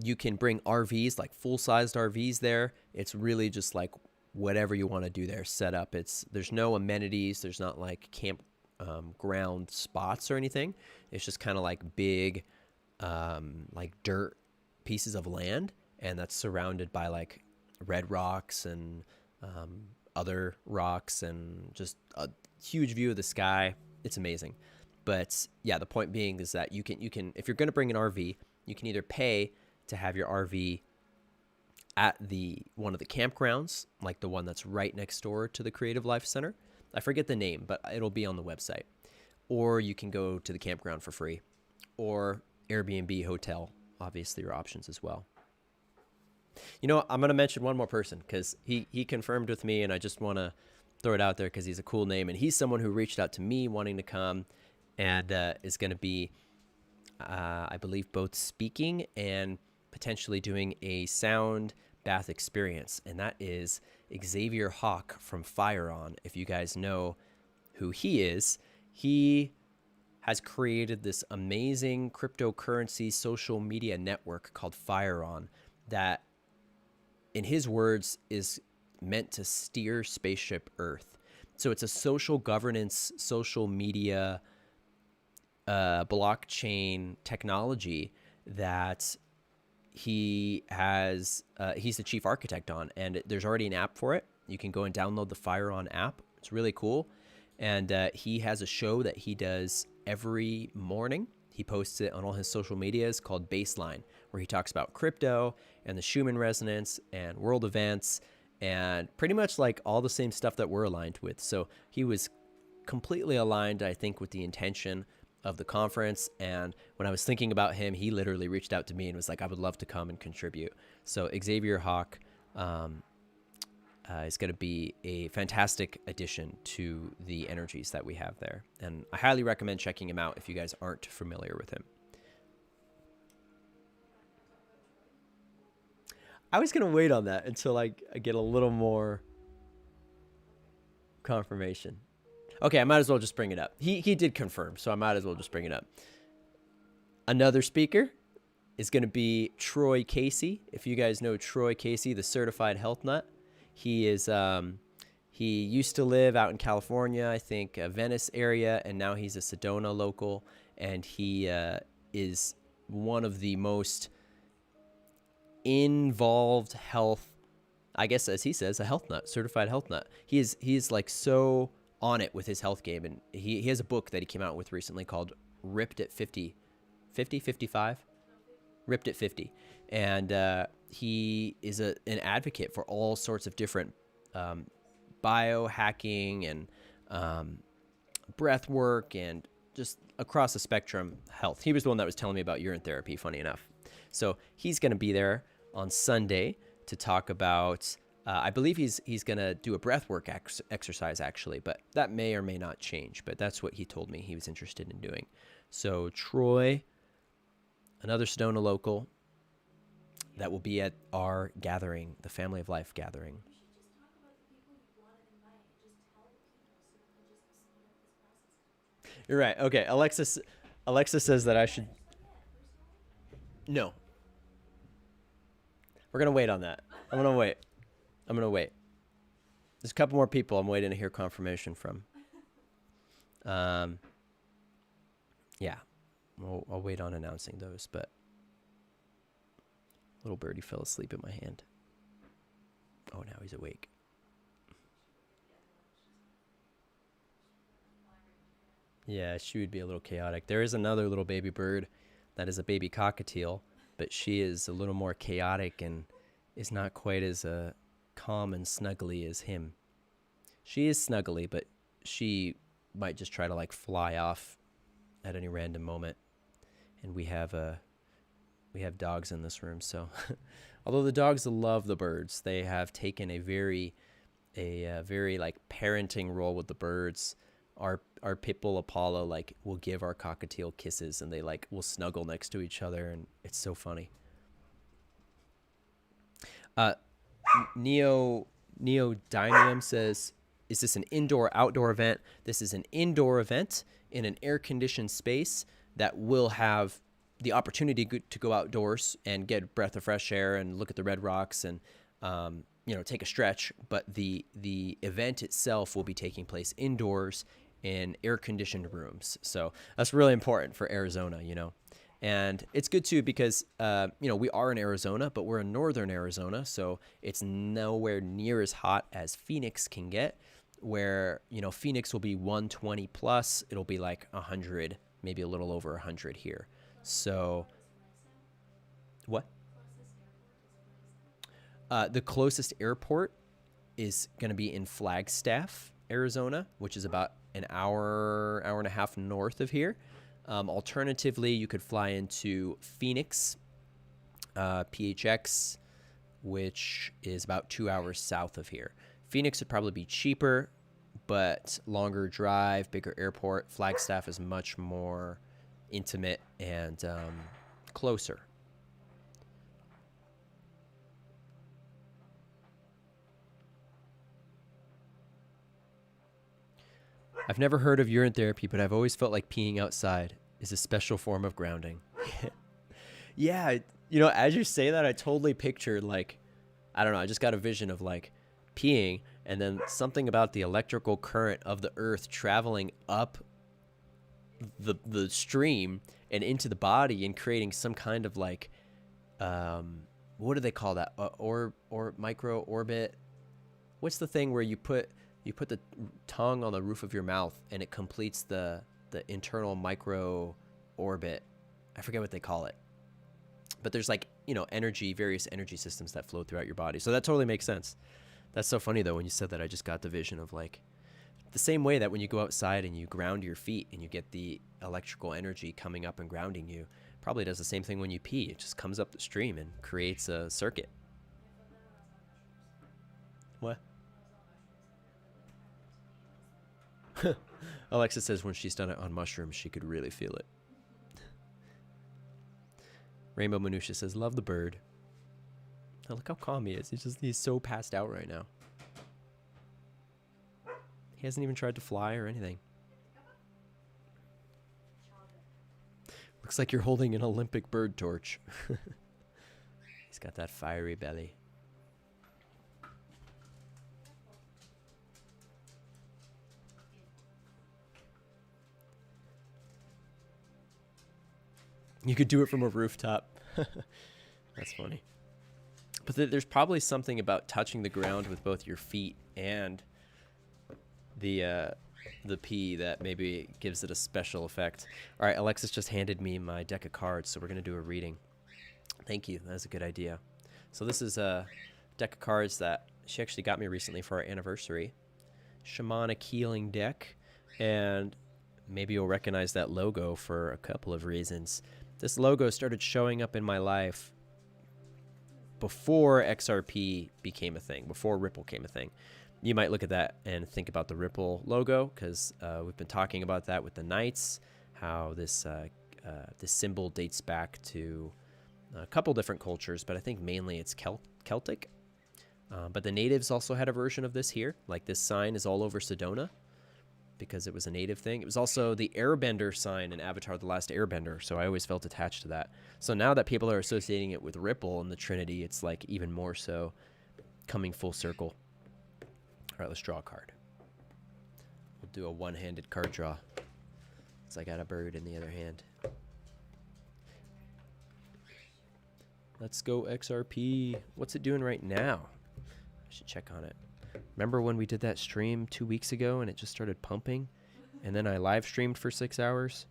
you can bring RVs, like full-sized RVs there. It's really just like whatever you want to do there set up. There's no amenities. There's not like camp ground spots or anything. It's just kind of like big like dirt pieces of land, and that's surrounded by like red rocks and other rocks and just a huge view of the sky. It's amazing. But yeah, the point being is that you can if you're going to bring an RV, you can either pay to have your RV at one of the campgrounds, like the one that's right next door to the Creative Life Center. I forget the name, but it'll be on the website. Or you can go to the campground for free, or Airbnb hotel, obviously, your options as well. I'm going to mention one more person because he confirmed with me, and I just want to throw it out there because he's a cool name, and he's someone who reached out to me wanting to come and is going to be, I believe, both speaking and potentially doing a sound bath experience, and that is Xavier Hawk from Fire On. If you guys know who he is, he has created this amazing cryptocurrency social media network called Fire On that, in his words, is meant to steer spaceship Earth. So it's a social governance, social media, blockchain technology that he has. He's the chief architect on, and there's already an app for it. You can go and download the Fire On app. It's really cool. And he has a show that he does every morning. He posts it on all his social medias called Baseline, where he talks about crypto and the Schumann resonance and world events and pretty much like all the same stuff that we're aligned with. So he was completely aligned, I think, with the intention of the conference. And when I was thinking about him, he literally reached out to me and was like, I would love to come and contribute. So Xavier Hawk is going to be a fantastic addition to the energies that we have there. And I highly recommend checking him out if you guys aren't familiar with him. I was going to wait on that until I get a little more confirmation. Okay, I might as well just bring it up. He did confirm, so I might as well just bring it up. Another speaker is going to be Troy Casey. If you guys know Troy Casey, the certified health nut, he is he used to live out in California, I think Venice area, and now he's a Sedona local, and he is one of the most involved health, I guess, as he says, a health nut, certified health nut. He's like so on it with his health game, and he has a book that he came out with recently called Ripped at 50, 55, Ripped at 50, and he is an advocate for all sorts of different biohacking and breath work and just across the spectrum health. He was the one that was telling me about urine therapy, funny enough. So he's going to be there on Sunday to talk about, I believe he's going to do a breathwork exercise actually, but that may or may not change. But that's what he told me he was interested in doing. So Troy, another Sedona local, that will be at our gathering, the Family of Life gathering. You should just talk about the people you want to invite and just tell the people so we can just speed up this process. You're right. Okay, Alexa says that I should. No. We're gonna wait on that. I'm gonna wait. There's a couple more people I'm waiting to hear confirmation from. Yeah. I'll wait on announcing those, but little birdie fell asleep in my hand. Oh, now he's awake. Yeah, she would be a little chaotic. There is another little baby bird that is a baby cockatiel, but she is a little more chaotic and is not quite as calm and snuggly as him. She is snuggly, but she might just try to like fly off at any random moment. And we have dogs in this room, so although the dogs love the birds, they have taken a very like parenting role with the birds. Our pit bull Apollo like will give our cockatiel kisses, and they like will snuggle next to each other, and it's so funny. Neo Dynium says, is this an indoor-outdoor event? This is an indoor event in an air-conditioned space that will have the opportunity to go outdoors and get a breath of fresh air and look at the red rocks and take a stretch. But the event itself will be taking place indoors in air-conditioned rooms. So that's really important for Arizona, And it's good too because we are in Arizona, but we're in northern Arizona, so it's nowhere near as hot as Phoenix can get. Where Phoenix will be 120 plus, it'll be like 100, maybe a little over 100 here. So, what? The closest airport is going to be in Flagstaff, Arizona, which is about an hour and a half north of here. Alternatively, you could fly into Phoenix, PHX, which is about 2 hours south of here. Phoenix would probably be cheaper, but longer drive, bigger airport. Flagstaff is much more intimate and closer. I've never heard of urine therapy, but I've always felt like peeing outside is a special form of grounding. Yeah, as you say that, I totally pictured like, I don't know, I just got a vision of like peeing and then something about the electrical current of the earth traveling up the stream and into the body and creating some kind of like, what do they call that? Or micro orbit? What's the thing where you put the tongue on the roof of your mouth and it completes the internal micro orbit? I forget what they call it. But there's like, various energy systems that flow throughout your body. So that totally makes sense. That's so funny though. When you said that, I just got the vision of like the same way that when you go outside and you ground your feet and you get the electrical energy coming up and grounding you, probably does the same thing when you pee. It just comes up the stream and creates a circuit. What? Alexa says when she's done it on mushrooms, she could really feel it. Rainbow Minutia says, love the bird. Oh, look how calm he is. He's so passed out right now. He hasn't even tried to fly or anything. Looks like you're holding an Olympic bird torch. He's got that fiery belly. You could do it from a rooftop. That's funny. But there's probably something about touching the ground with both your feet and the pee that maybe gives it a special effect. All right, Alexis just handed me my deck of cards, so we're going to do a reading. Thank you. That's a good idea. So this is a deck of cards that she actually got me recently for our anniversary. Shamanic Healing deck. And maybe you'll recognize that logo for a couple of reasons. This logo started showing up in my life before XRP became a thing, before Ripple became a thing. You might look at that and think about the Ripple logo because we've been talking about that with the Knights, how this symbol dates back to a couple different cultures, but I think mainly it's Celtic. But the natives also had a version of this here. Like this sign is all over Sedona because it was a native thing. It was also the Airbender sign in Avatar: The Last Airbender, so I always felt attached to that. So now that people are associating it with Ripple and the Trinity, it's like even more so coming full circle. All right, let's draw a card. We'll do a one-handed card draw. So I got a bird in the other hand. Let's go XRP. What's it doing right now? I should check on it. Remember when we did that stream 2 weeks ago and it just started pumping? And then I live streamed for 6 hours?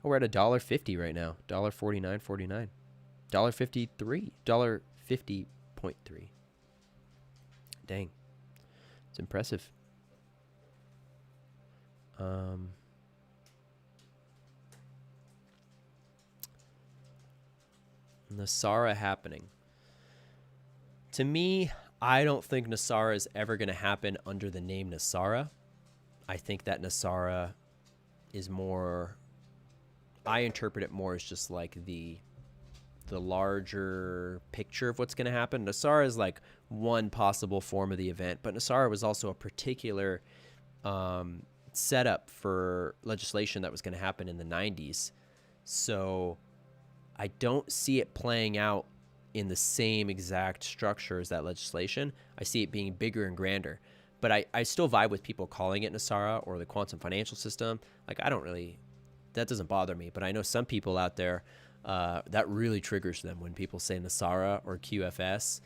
Oh, we're at $1.50 right now. $1.49.49. $1.53. $1.50.3. Dang. It's impressive. Nasara happening. To me, I don't think Nasara is ever going to happen under the name Nasara. I think that Nasara is more, I interpret it more as just like the larger picture of what's going to happen. Nasara is like one possible form of the event, but Nasara was also a particular setup for legislation that was going to happen in the 90s. So I don't see it playing out in the same exact structure as that legislation. I see it being bigger and grander. But I still vibe with people calling it Nasara or the quantum financial system. Like, I don't really, that doesn't bother me. But I know some people out there, that really triggers them when people say Nasara or QFS,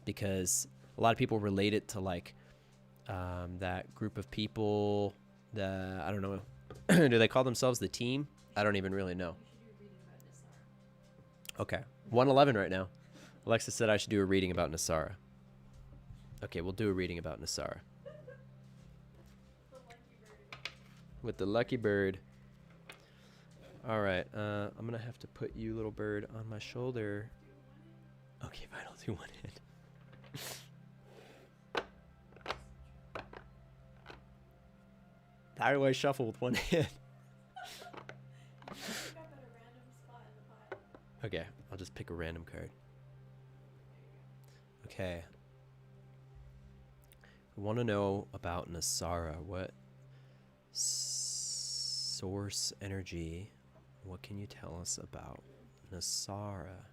because a lot of people relate it to like that group of people, I don't know, do they call themselves the team? I don't even really know. Okay, 111 right now. Alexa said I should do a reading about Nasara. Okay, we'll do a reading about Nasara. With the lucky bird. All right, I'm going to have to put you, little bird, on my shoulder. Okay, fine, I'll do one hand. How do I shuffle with one hand? Okay, I'll just pick a random card. Okay. I want to know about Nasara. What source energy? What can you tell us about Nasara?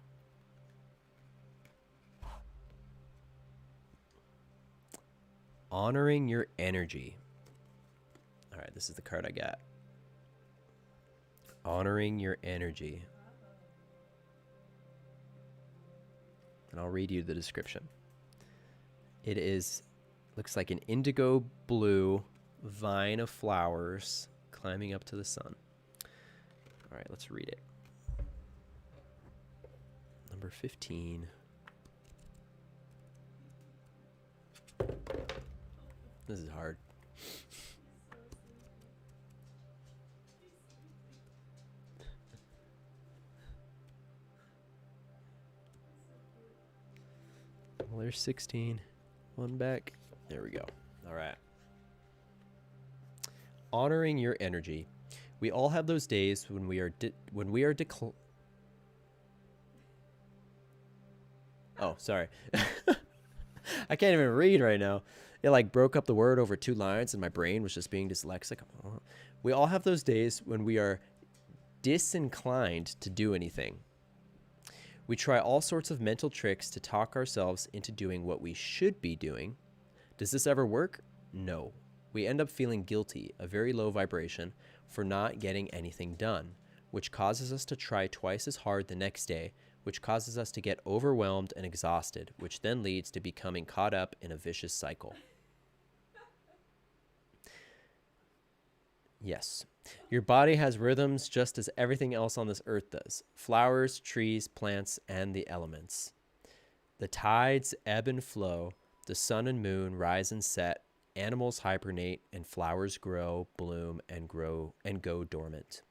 Honoring your energy. All right, this is the card I got. Honoring your energy. And I'll read you the description. It is, looks like an indigo blue vine of flowers climbing up to the sun. All right, let's read it. Number 15. This is hard. Well, there's 16. One back. There we go. All right. Honoring your energy. We all have those days when we are Oh, sorry. I can't even read right now. It like broke up the word over 2 lines and my brain was just being dyslexic. We all have those days when we are disinclined to do anything. We try all sorts of mental tricks to talk ourselves into doing what we should be doing. Does this ever work? No. We end up feeling guilty, a very low vibration, for not getting anything done, which causes us to try twice as hard the next day, which causes us to get overwhelmed and exhausted, which then leads to becoming caught up in a vicious cycle. Yes. Your body has rhythms just as everything else on this earth does. Flowers, trees, plants, and the elements. The tides ebb and flow. The sun and moon rise and set. Animals hibernate and flowers grow, bloom, and go dormant.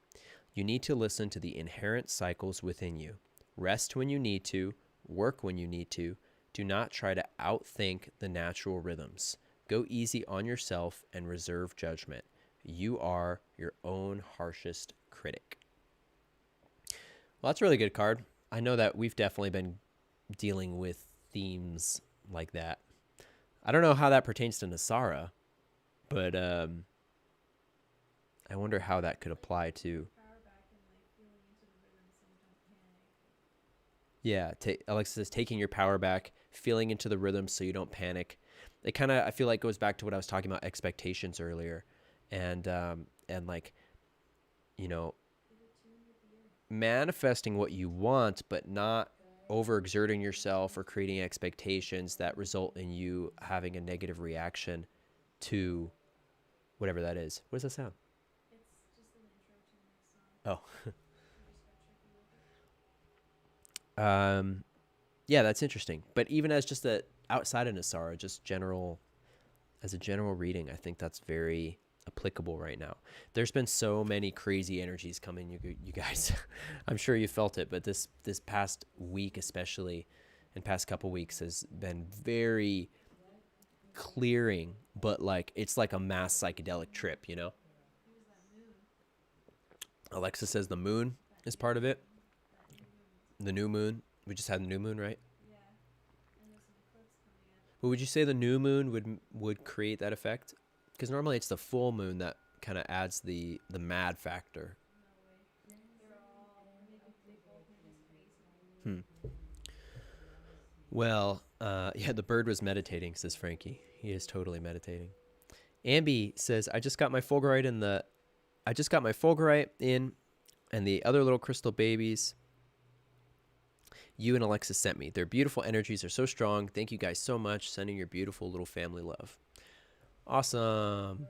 You need to listen to the inherent cycles within you. Rest when you need to. Work when you need to. Do not try to outthink the natural rhythms. Go easy on yourself and reserve judgment. You are your own harshest critic. Well, that's a really good card. I know that we've definitely been dealing with themes like that. I don't know how that pertains to Nasara, but I wonder how that could apply to. Yeah, Alexa says taking your power back, feeling into the rhythm so you don't panic. It kind of, I feel like, goes back to what I was talking about expectations earlier. And and like, you know, manifesting what you want, but not overexerting yourself or creating expectations that result in you having a negative reaction to whatever that is. What does that sound? It's just an intro to the next song. Oh, I just got tricky with it. yeah, that's interesting. But even as just a outside of Nasara, just general, as a general reading, I think that's very applicable right now. There's been so many crazy energies coming, you guys. I'm sure you felt it, but this past week especially, and past couple weeks has been very clearing, but like it's like a mass psychedelic trip, you know? Alexa says the moon is part of it. The new moon. We just had the new moon, right? Yeah. And there's an eclipse coming up. But would you say the new moon would create that effect? Because normally it's the full moon that kind of adds the mad factor. No way. They're all they both make us crazy. Well, yeah, the bird was meditating, says Frankie. He is totally meditating. Ambi says, I just got my fulgurite in and the other little crystal babies you and Alexis sent me. Their beautiful energies are so strong. Thank you guys so much. Sending your beautiful little family love. Awesome.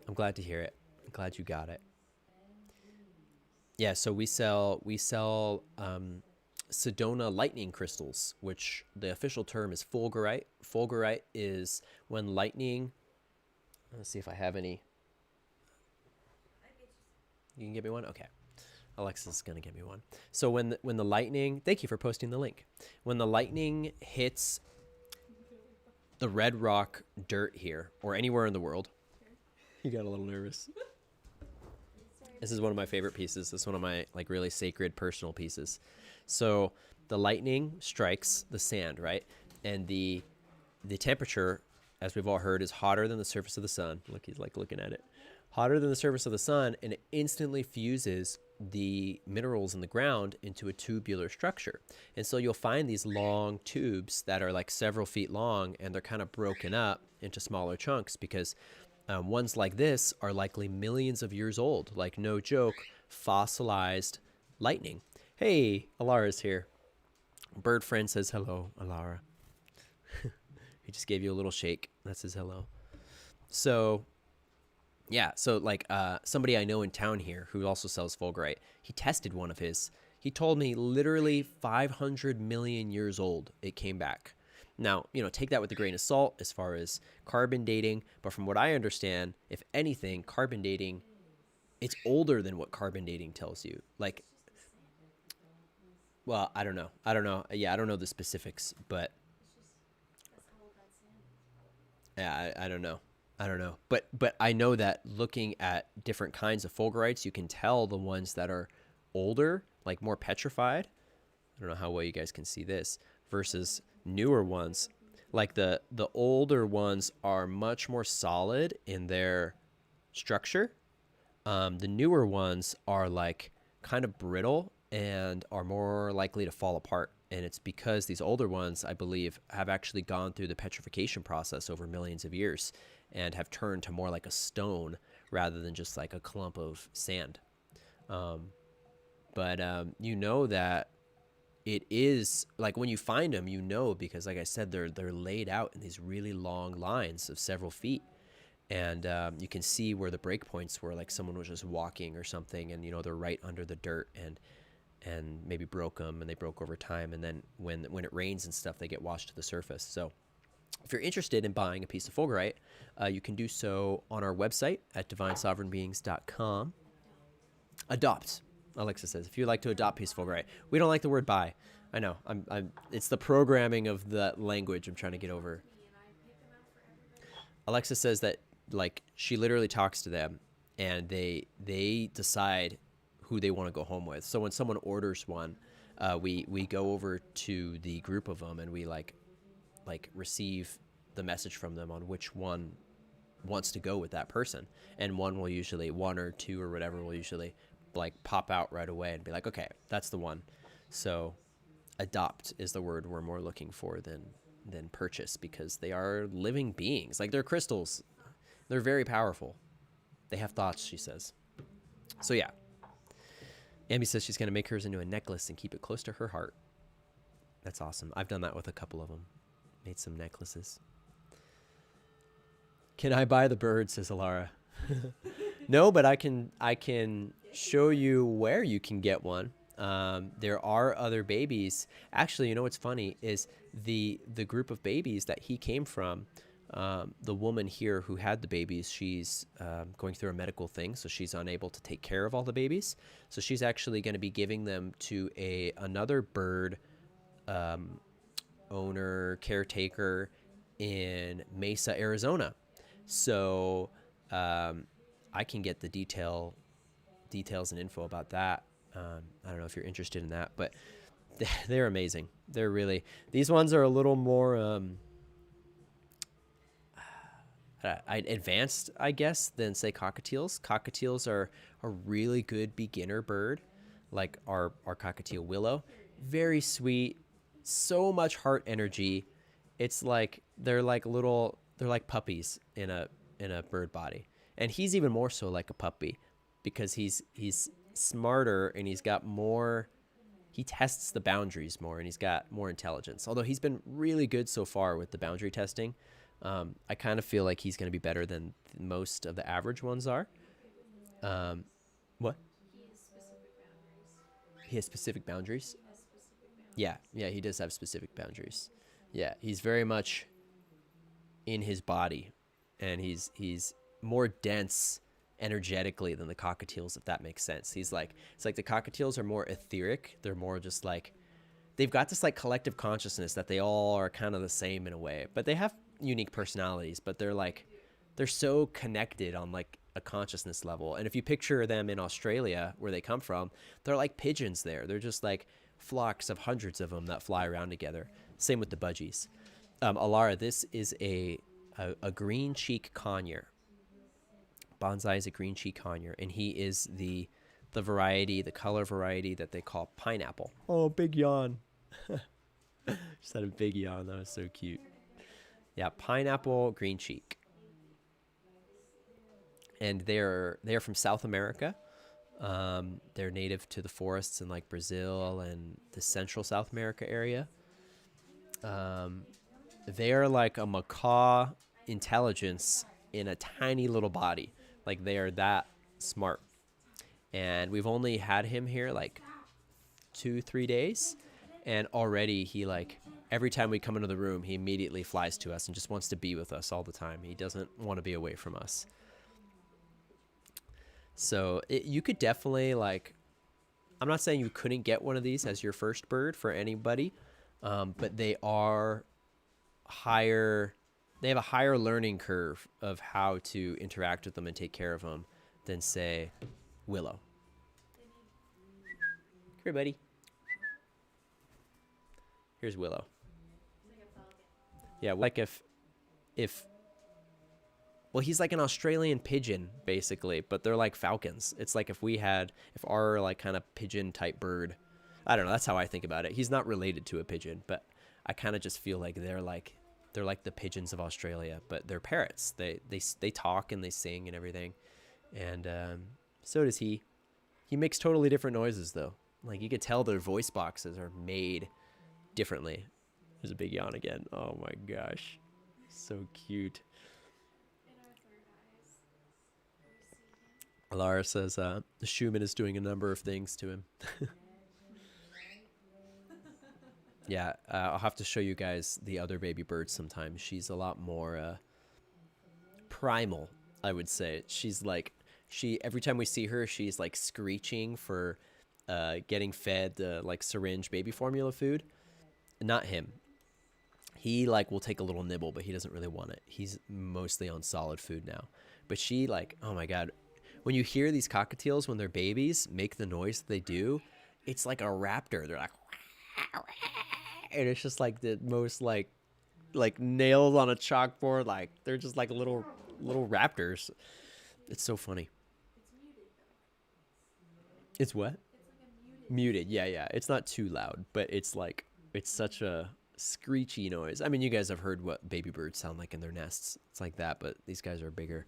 I'm glad to hear it. I'm glad you got it. Yeah, so we sell Sedona lightning crystals, which the official term is fulgurite. Fulgurite is when lightning. Let's see if I have any. You can get me one? Okay. Alexa's is going to get me one. So when the lightning, thank you for posting the link. When the lightning hits the red rock dirt here or anywhere in the world. You got a little nervous. This is one of my favorite pieces. This is one of my like really sacred personal pieces. So the lightning strikes the sand, right? And the temperature, as we've all heard, is hotter than the surface of the sun. Look, he's like looking at it. Hotter than the surface of the sun, and it instantly fuses the minerals in the ground into a tubular structure. And so you'll find these long tubes that are like several feet long, and they're kind of broken up into smaller chunks because ones like this are likely millions of years old. Like, no joke, fossilized lightning. Hey, Alara's here. Bird friend says hello, Alara. He just gave you a little shake. That says hello. So yeah, so like somebody I know in town here who also sells fulgurite, he tested one of his. He told me literally 500 million years old it came back. Now, take that with a grain of salt as far as carbon dating, but from what I understand, if anything, carbon dating, it's older than what carbon dating tells you. Like, well, I don't know. Yeah, I don't know the specifics, but yeah, I don't know. But I know that looking at different kinds of fulgurites, you can tell the ones that are older, like more petrified. I don't know how well you guys can see this versus newer ones. Like the older ones are much more solid in their structure. The newer ones are like kind of brittle and are more likely to fall apart. And it's because these older ones, I believe, have actually gone through the petrification process over millions of years and have turned to more like a stone rather than just like a clump of sand. But you know that it is like when you find them, because like I said, they're laid out in these really long lines of several feet. And you can see where the breakpoints were, like someone was just walking or something, and they're right under the dirt and maybe broke them, and they broke over time. And then when it rains and stuff, they get washed to the surface. So if you're interested in buying a piece of fulgurite, you can do so on our website at divinesovereignbeings.com. Adopt, Alexa says. If you'd like to adopt a piece of fulgurite. We don't like the word buy. I know. It's the programming of the language I'm trying to get over. Alexa says that like she literally talks to them and they decide who they want to go home with. So when someone orders one, we go over to the group of them and we like receive the message from them on which one wants to go with that person. And one or two or whatever will usually like pop out right away and be like, okay, that's the one. So adopt is the word we're more looking for than purchase, because they are living beings. Like, they're crystals. They're very powerful. They have thoughts, she says. So yeah, Amy says she's going to make hers into a necklace and keep it close to her heart. That's awesome. I've done that with a couple of them. Made some necklaces. Can I buy the bird, says Alara. No, but I can show you where you can get one. There are other babies. Actually, you know what's funny is the group of babies that he came from. The woman here who had the babies, she's going through a medical thing, so she's unable to take care of all the babies. So she's actually going to be giving them to another bird owner, caretaker in Mesa, Arizona. So I can get the details and info about that. I don't know if you're interested in that, but they're amazing. They're really, these ones are a little more advanced, I guess, than say cockatiels. Cockatiels are a really good beginner bird, like our cockatiel Willow. Very sweet, so much heart energy. It's like they're like puppies in a bird body, and he's even more so like a puppy because he's smarter and he's got more. He tests the boundaries more and he's got more intelligence. Although he's been really good so far with the boundary testing. I kind of feel like he's going to be better than most of the average ones are. What? He has specific boundaries. He has specific boundaries? He has specific boundaries. Yeah, he does have specific boundaries. Yeah, he's very much in his body, and he's more dense energetically than the cockatiels, if that makes sense. It's like the cockatiels are more etheric. They're more just like, they've got this like collective consciousness that they all are kind of the same in a way, but they have unique personalities, but they're so connected on like a consciousness level. And if you picture them in Australia where they come from, they're like pigeons there. They're just like flocks of hundreds of them that fly around together. Same with the budgies. Alara, this is a green cheek conure. Bonsai is a green cheek conure, and he is the variety, the color variety that they call pineapple. Oh, big yawn. Just had a big yawn. That was so cute. Yeah, pineapple green cheek. And they're from South America. They're native to the forests in like Brazil and the central South America area. They're like a macaw intelligence in a tiny little body. Like they are that smart. And we've only had him here like 2-3 days. And already he like, every time we come into the room, he immediately flies to us and just wants to be with us all the time. He doesn't want to be away from us. So you could definitely like, I'm not saying you couldn't get one of these as your first bird for anybody, but they are higher. They have a higher learning curve of how to interact with them and take care of them than say Willow. Come here, buddy. Here's Willow. Like a falcon. Yeah, like if well, he's like an Australian pigeon basically, but they're like falcons. It's like if our like kind of pigeon type bird, I don't know, that's how I think about it. He's not related to a pigeon, but I kind of just feel like they're like the pigeons of Australia, but they're parrots. They talk and they sing and everything. And so does he. He makes totally different noises though. Like you could tell their voice boxes are made differently. There's a big yawn again. Oh my gosh. So cute. In our third eyes, we see him. Alara says the Schumann is doing a number of things to him. Yeah, I'll have to show you guys the other baby bird sometime. She's a lot more primal, I would say. She's like, every time we see her, she's like screeching for getting fed the like syringe baby formula food. Not him. He like will take a little nibble, but he doesn't really want it. He's mostly on solid food now. But she like, oh my God. When you hear these cockatiels when they're babies make the noise that they do, it's like a raptor. They're like, and it's just like the most like nails on a chalkboard. Like they're just like little raptors. It's so funny. It's muted though. It's what? It's like a Muted. Yeah. It's not too loud, but it's like, it's such a screechy noise. I mean, you guys have heard what baby birds sound like in their nests. It's like that, but these guys are bigger.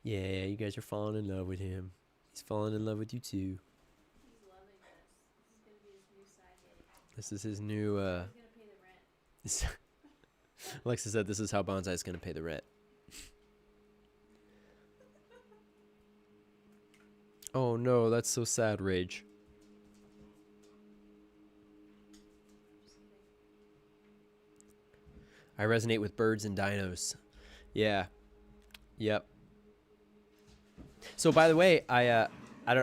Yeah, you guys are falling in love with him. He's falling in love with you too. He's loving this. This is gonna be his new side gig. This is his new. He's gonna pay the rent. Alexa said this is how Bonsai is going to pay the rent. Oh no, that's so sad, Rage. I resonate with birds and dinos. Yeah. Yep. So by the way, Alara, I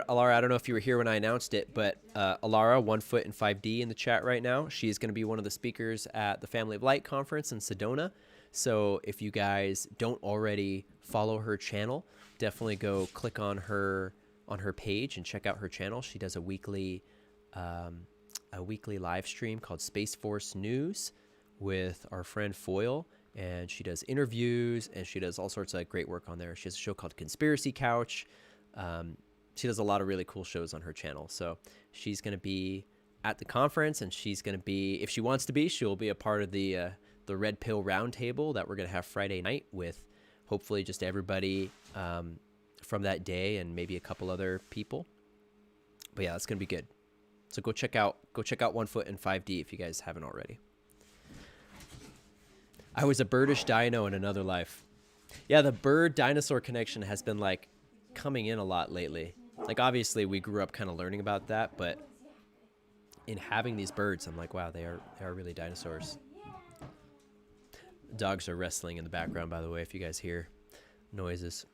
don't know if you were here when I announced it, but Alara, 1 foot in 5D in the chat right now. She's going to be one of the speakers at the Family of Light conference in Sedona. So if you guys don't already follow her channel, definitely go click on her page and check out her channel. She does a weekly live stream called Space Force News with our friend Foyle, and she does interviews and she does all sorts of great work on there. She has a show called Conspiracy Couch. She does a lot of really cool shows on her channel. So she's going to be at the conference, and she's going to be, if she wants to be, she'll be a part of the Red Pill Roundtable that we're going to have Friday night with hopefully just everybody from that day and maybe a couple other people. But yeah, that's going to be good. So go check out 1 foot in 5D if you guys haven't already. I was a birdish dino in another life. Yeah, the bird dinosaur connection has been like coming in a lot lately. Like obviously we grew up kind of learning about that, but in having these birds, I'm like, wow, they are really dinosaurs. Dogs are wrestling in the background, by the way, if you guys hear noises.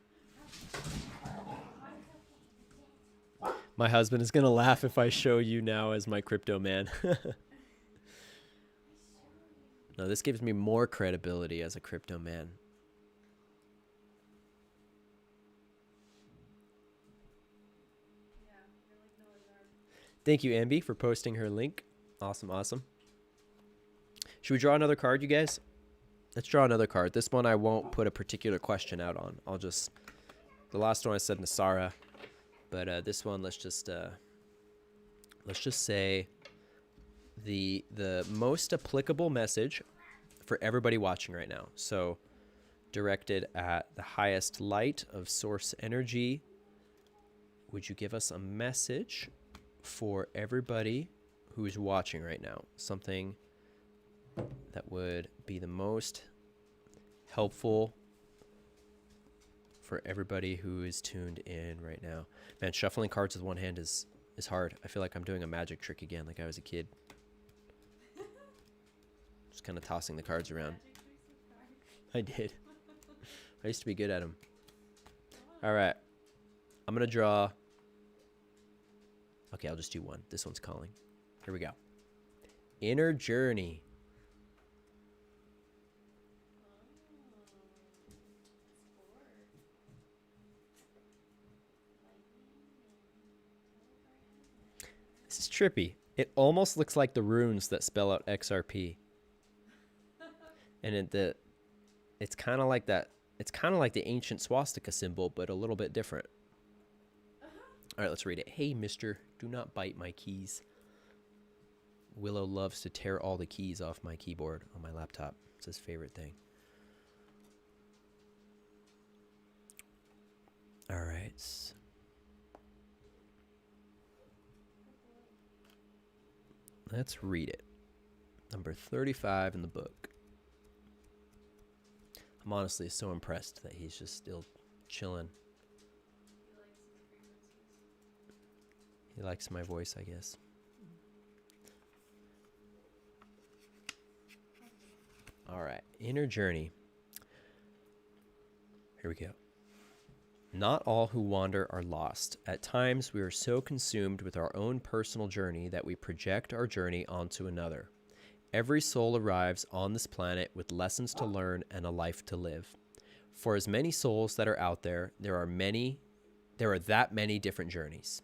My husband is gonna laugh if I show you now as my crypto man. No, this gives me more credibility as a crypto man. Yeah, you're like Noah's Ark. Thank you, Ambi, for posting her link. Awesome, awesome. Should we draw another card, you guys? Let's draw another card. This one I won't put a particular question out on. I'll just, the last one I said Nasara, but this one let's just say the most applicable message for everybody watching right now. So directed at the highest light of source energy, would you give us a message for everybody who's watching right now? Something that would be the most helpful for everybody who is tuned in right now. Man, shuffling cards with one hand is hard. I feel like I'm doing a magic trick again, like I was a kid. Just kind of tossing the cards around. I did. I used to be good at them. All right. I'm going to draw. Okay, I'll just do one. This one's calling. Here we go. Inner Journey. This is trippy. It almost looks like the runes that spell out XRP. And it's kind of like that. It's kind of like the ancient swastika symbol, but a little bit different. All right, let's read it. Hey, mister, do not bite my keys. Willow loves to tear all the keys off my keyboard on my laptop. It's his favorite thing. All right. Let's read it. Number 35 in the book. I'm honestly so impressed that he's just still chilling. He likes my voice, I guess. All right, Inner Journey. Here we go. Not all who wander are lost. At times, we are so consumed with our own personal journey that we project our journey onto another. Every soul arrives on this planet with lessons to learn and a life to live. For as many souls that are out there, there are that many different journeys.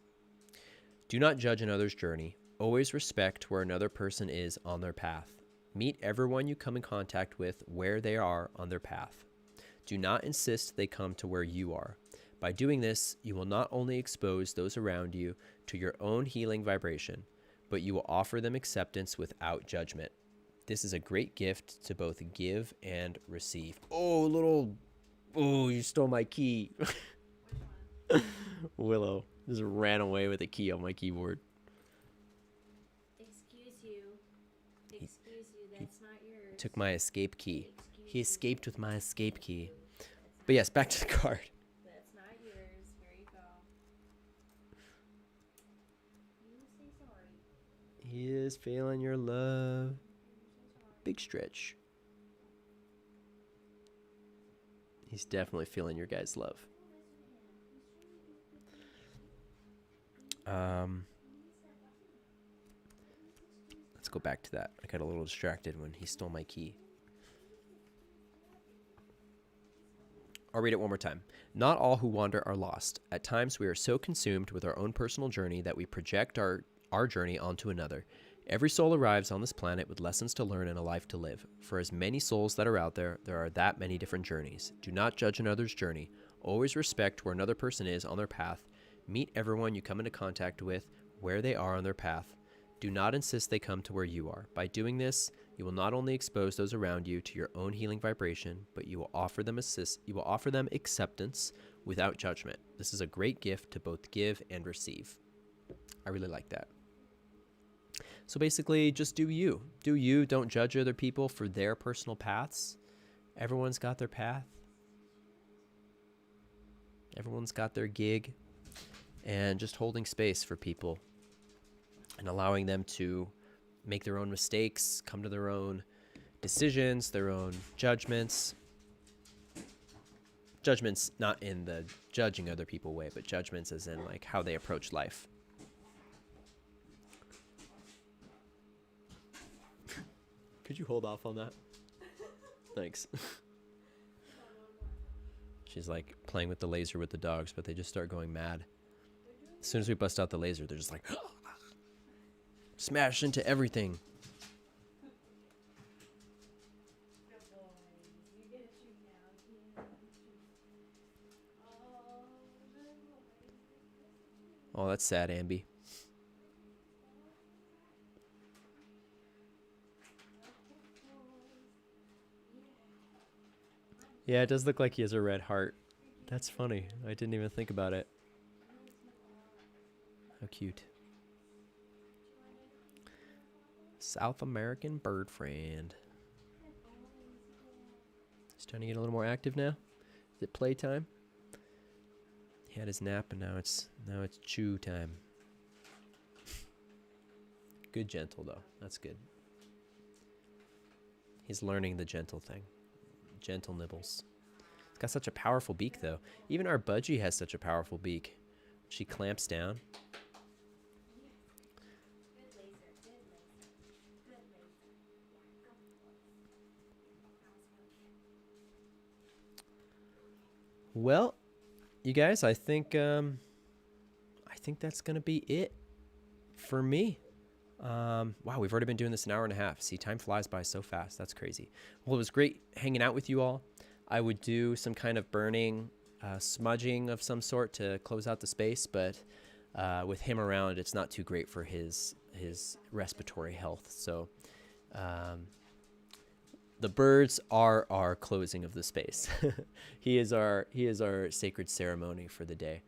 Do not judge another's journey. Always respect where another person is on their path. Meet everyone you come in contact with where they are on their path. Do not insist they come to where you are. By doing this, you will not only expose those around you to your own healing vibration, but you will offer them acceptance without judgment. This is a great gift to both give and receive. Oh, little Oh, you stole my key. Which one? Willow just ran away with a key on my keyboard. Excuse you. Excuse you. That's not yours. Took my escape key. Excuse He you. escaped with my escape Thank key. you. That's But not yes, back yours. to the card. That's not yours. Here you go. You say sorry. He is feeling your love. You say sorry. Big stretch. He's definitely feeling your guys' love. Let's go back to that. I got a little distracted when he stole my key. I'll read it one more time. Not all who wander are lost. At times we are so consumed with our own personal journey that we project our journey onto another. Every soul arrives on this planet with lessons to learn and a life to live. For as many souls that are out there, there are that many different journeys. Do not judge another's journey. Always respect where another person is on their path. Meet everyone you come into contact with where they are on their path. Do not insist they come to where you are. By doing this, you will not only expose those around you to your own healing vibration, but you will offer them acceptance without judgment. This is a great gift to both give and receive. I really like that. So basically, just do you. Do you. Don't judge other people for their personal paths. Everyone's got their path. Everyone's got their gig. And just holding space for people and allowing them to make their own mistakes, come to their own decisions, their own judgments. Judgments not in the judging other people way, but judgments as in like how they approach life. Could you hold off on that? Thanks. She's like playing with the laser with the dogs, but they just start going mad. As soon as we bust out the laser, they're just like smash into everything. Good boys. You get a treat now. Oh, good boys. Oh, that's sad, Ambi. Yeah, it does look like he has a red heart. That's funny. I didn't even think about it. How cute. South American bird friend. He's trying to get a little more active now. Is it playtime? He had his nap and now it's chew time. Good gentle though. That's good. He's learning the gentle thing. Gentle nibbles. It's got such a powerful beak though. Even our budgie has such a powerful beak. She clamps down. Well, you guys, I think that's gonna be it for me. Wow, we've already been doing this an hour and a half. See, time flies by so fast. That's crazy. Well, it was great hanging out with you all. I would do some kind of burning, smudging of some sort to close out the space, but with him around, it's not too great for his respiratory health. So the birds are our closing of the space. He is our sacred ceremony for the day.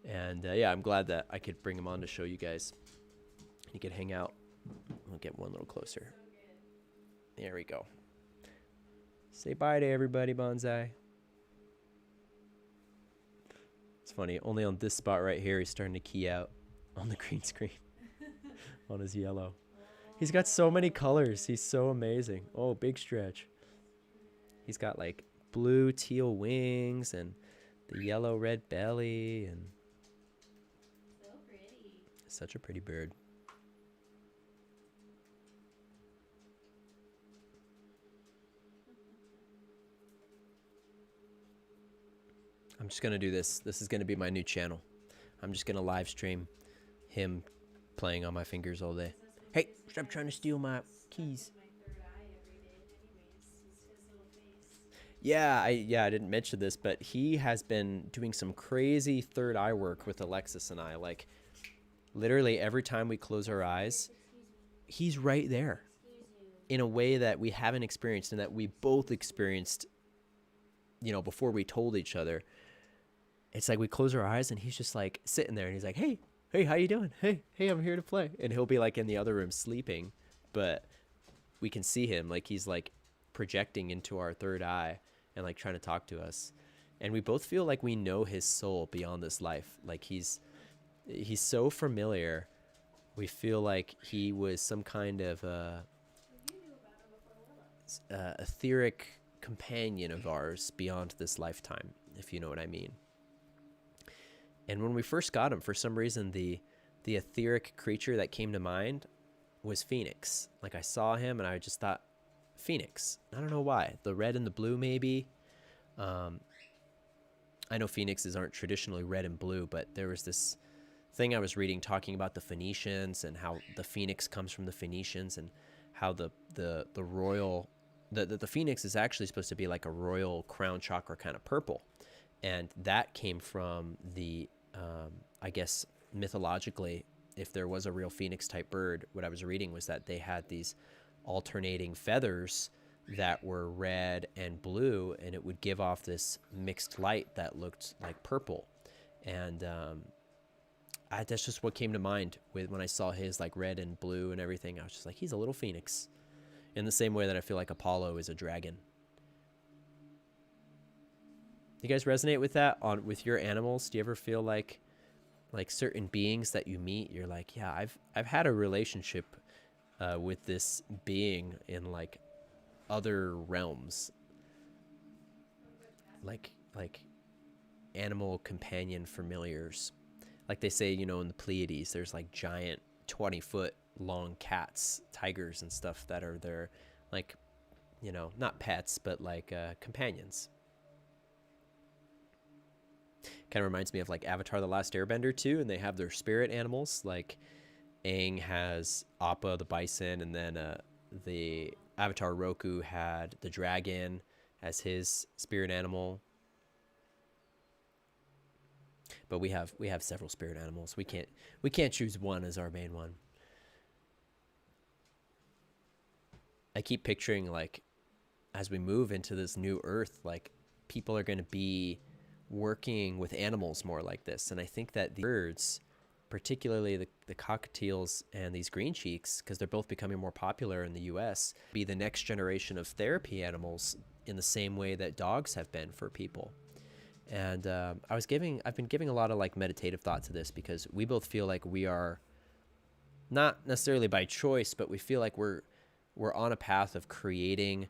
And yeah, I'm glad that I could bring him on to show you guys. You could hang out. We'll get one little closer. There we go. Say bye to everybody, Bonsai. It's funny, only on this spot right here, he's starting to key out on the green screen on his yellow. He's got so many colors. He's so amazing. Oh, big stretch. He's got like blue teal wings and the yellow red belly and So pretty. such a pretty bird. I'm just going to do this. This is going to be my new channel. I'm just going to live stream him playing on my fingers all day. Hey, stop trying to steal my keys. My third eye every day, anyways. It's his little face. Yeah, I didn't mention this, but he has been doing some crazy third eye work with Alexis and I. Like, literally every time we close our eyes, he's right there in a way that we haven't experienced and that we both experienced before we told each other, it's like we close our eyes and he's just like sitting there and he's like, hey, how you doing? Hey, I'm here to play. And he'll be like in the other room sleeping, but we can see him like he's like projecting into our third eye and like trying to talk to us. And we both feel like we know his soul beyond this life. Like he's so familiar. We feel like he was some kind of etheric companion of ours beyond this lifetime, if you know what I mean. And when we first got him, for some reason, the etheric creature that came to mind was Phoenix. Like I saw him and I just thought, Phoenix. I don't know why. The red and the blue, maybe. I know phoenixes aren't traditionally red and blue, but there was this thing I was reading talking about the Phoenicians and how the phoenix comes from the Phoenicians, and how the royal the phoenix is actually supposed to be like a royal crown chakra kind of purple, and that came from the I guess mythologically, if there was a real phoenix type bird, what I was reading was that they had these alternating feathers that were red and blue, and it would give off this mixed light that looked like purple. And that's just what came to mind when I saw his like red and blue and everything. I was just like, he's a little phoenix, in the same way that I feel like Apollo is a dragon. You guys resonate with that with your animals? Do you ever feel like certain beings that you meet, you're like, yeah, I've had a relationship with this being in like other realms, like animal companion familiars, like they say, in the Pleiades, there's like giant 20-foot long cats, tigers and stuff that are their like, not pets, but like companions. Kind of reminds me of like Avatar the Last Airbender too, and they have their spirit animals. Like Aang has Appa the bison, and then the Avatar Roku had the dragon as his spirit animal. But we have several spirit animals. We can't choose one as our main one. I keep picturing like as we move into this new earth, like people are going to be working with animals more like this. And I think that the birds, particularly the cockatiels and these green cheeks, because they're both becoming more popular in the US, be the next generation of therapy animals in the same way that dogs have been for people. And I've been giving a lot of like meditative thought to this, because we both feel like we are, not necessarily by choice, but we feel like we're on a path of creating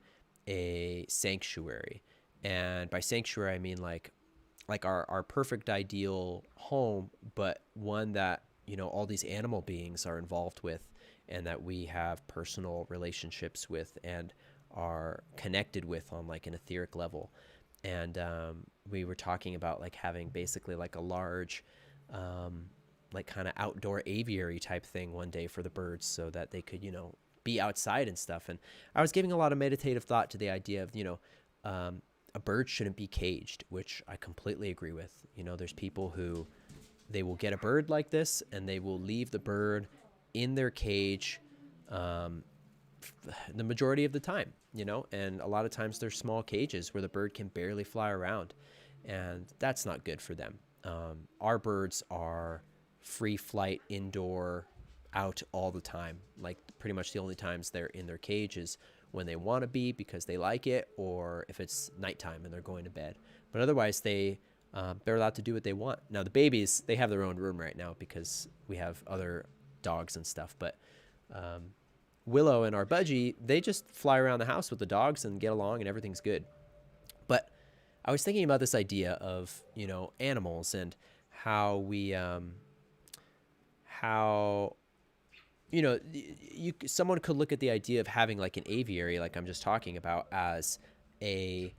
a sanctuary. And by sanctuary, I mean like our perfect ideal home, but one that, all these animal beings are involved with, and that we have personal relationships with and are connected with on like an etheric level. And we were talking about like having basically like a large like kind of outdoor aviary type thing one day for the birds, so that they could, be outside and stuff. And I was giving a lot of meditative thought to the idea of, a bird shouldn't be caged, which I completely agree with. There's people who they will get a bird like this and they will leave the bird in their cage the majority of the time, and a lot of times there's small cages where the bird can barely fly around, and that's not good for them. Our birds are free flight, indoor, out all the time. Like pretty much the only times they're in their cage is when they want to be because they like it, or if it's nighttime and they're going to bed. But otherwise they're allowed to do what they want. Now the babies, they have their own room right now because we have other dogs and stuff, but Willow and our Budgie, they just fly around the house with the dogs and get along and everything's good. But I was thinking about this idea of, animals, and how we someone could look at the idea of having like an aviary, like I'm just talking about, as a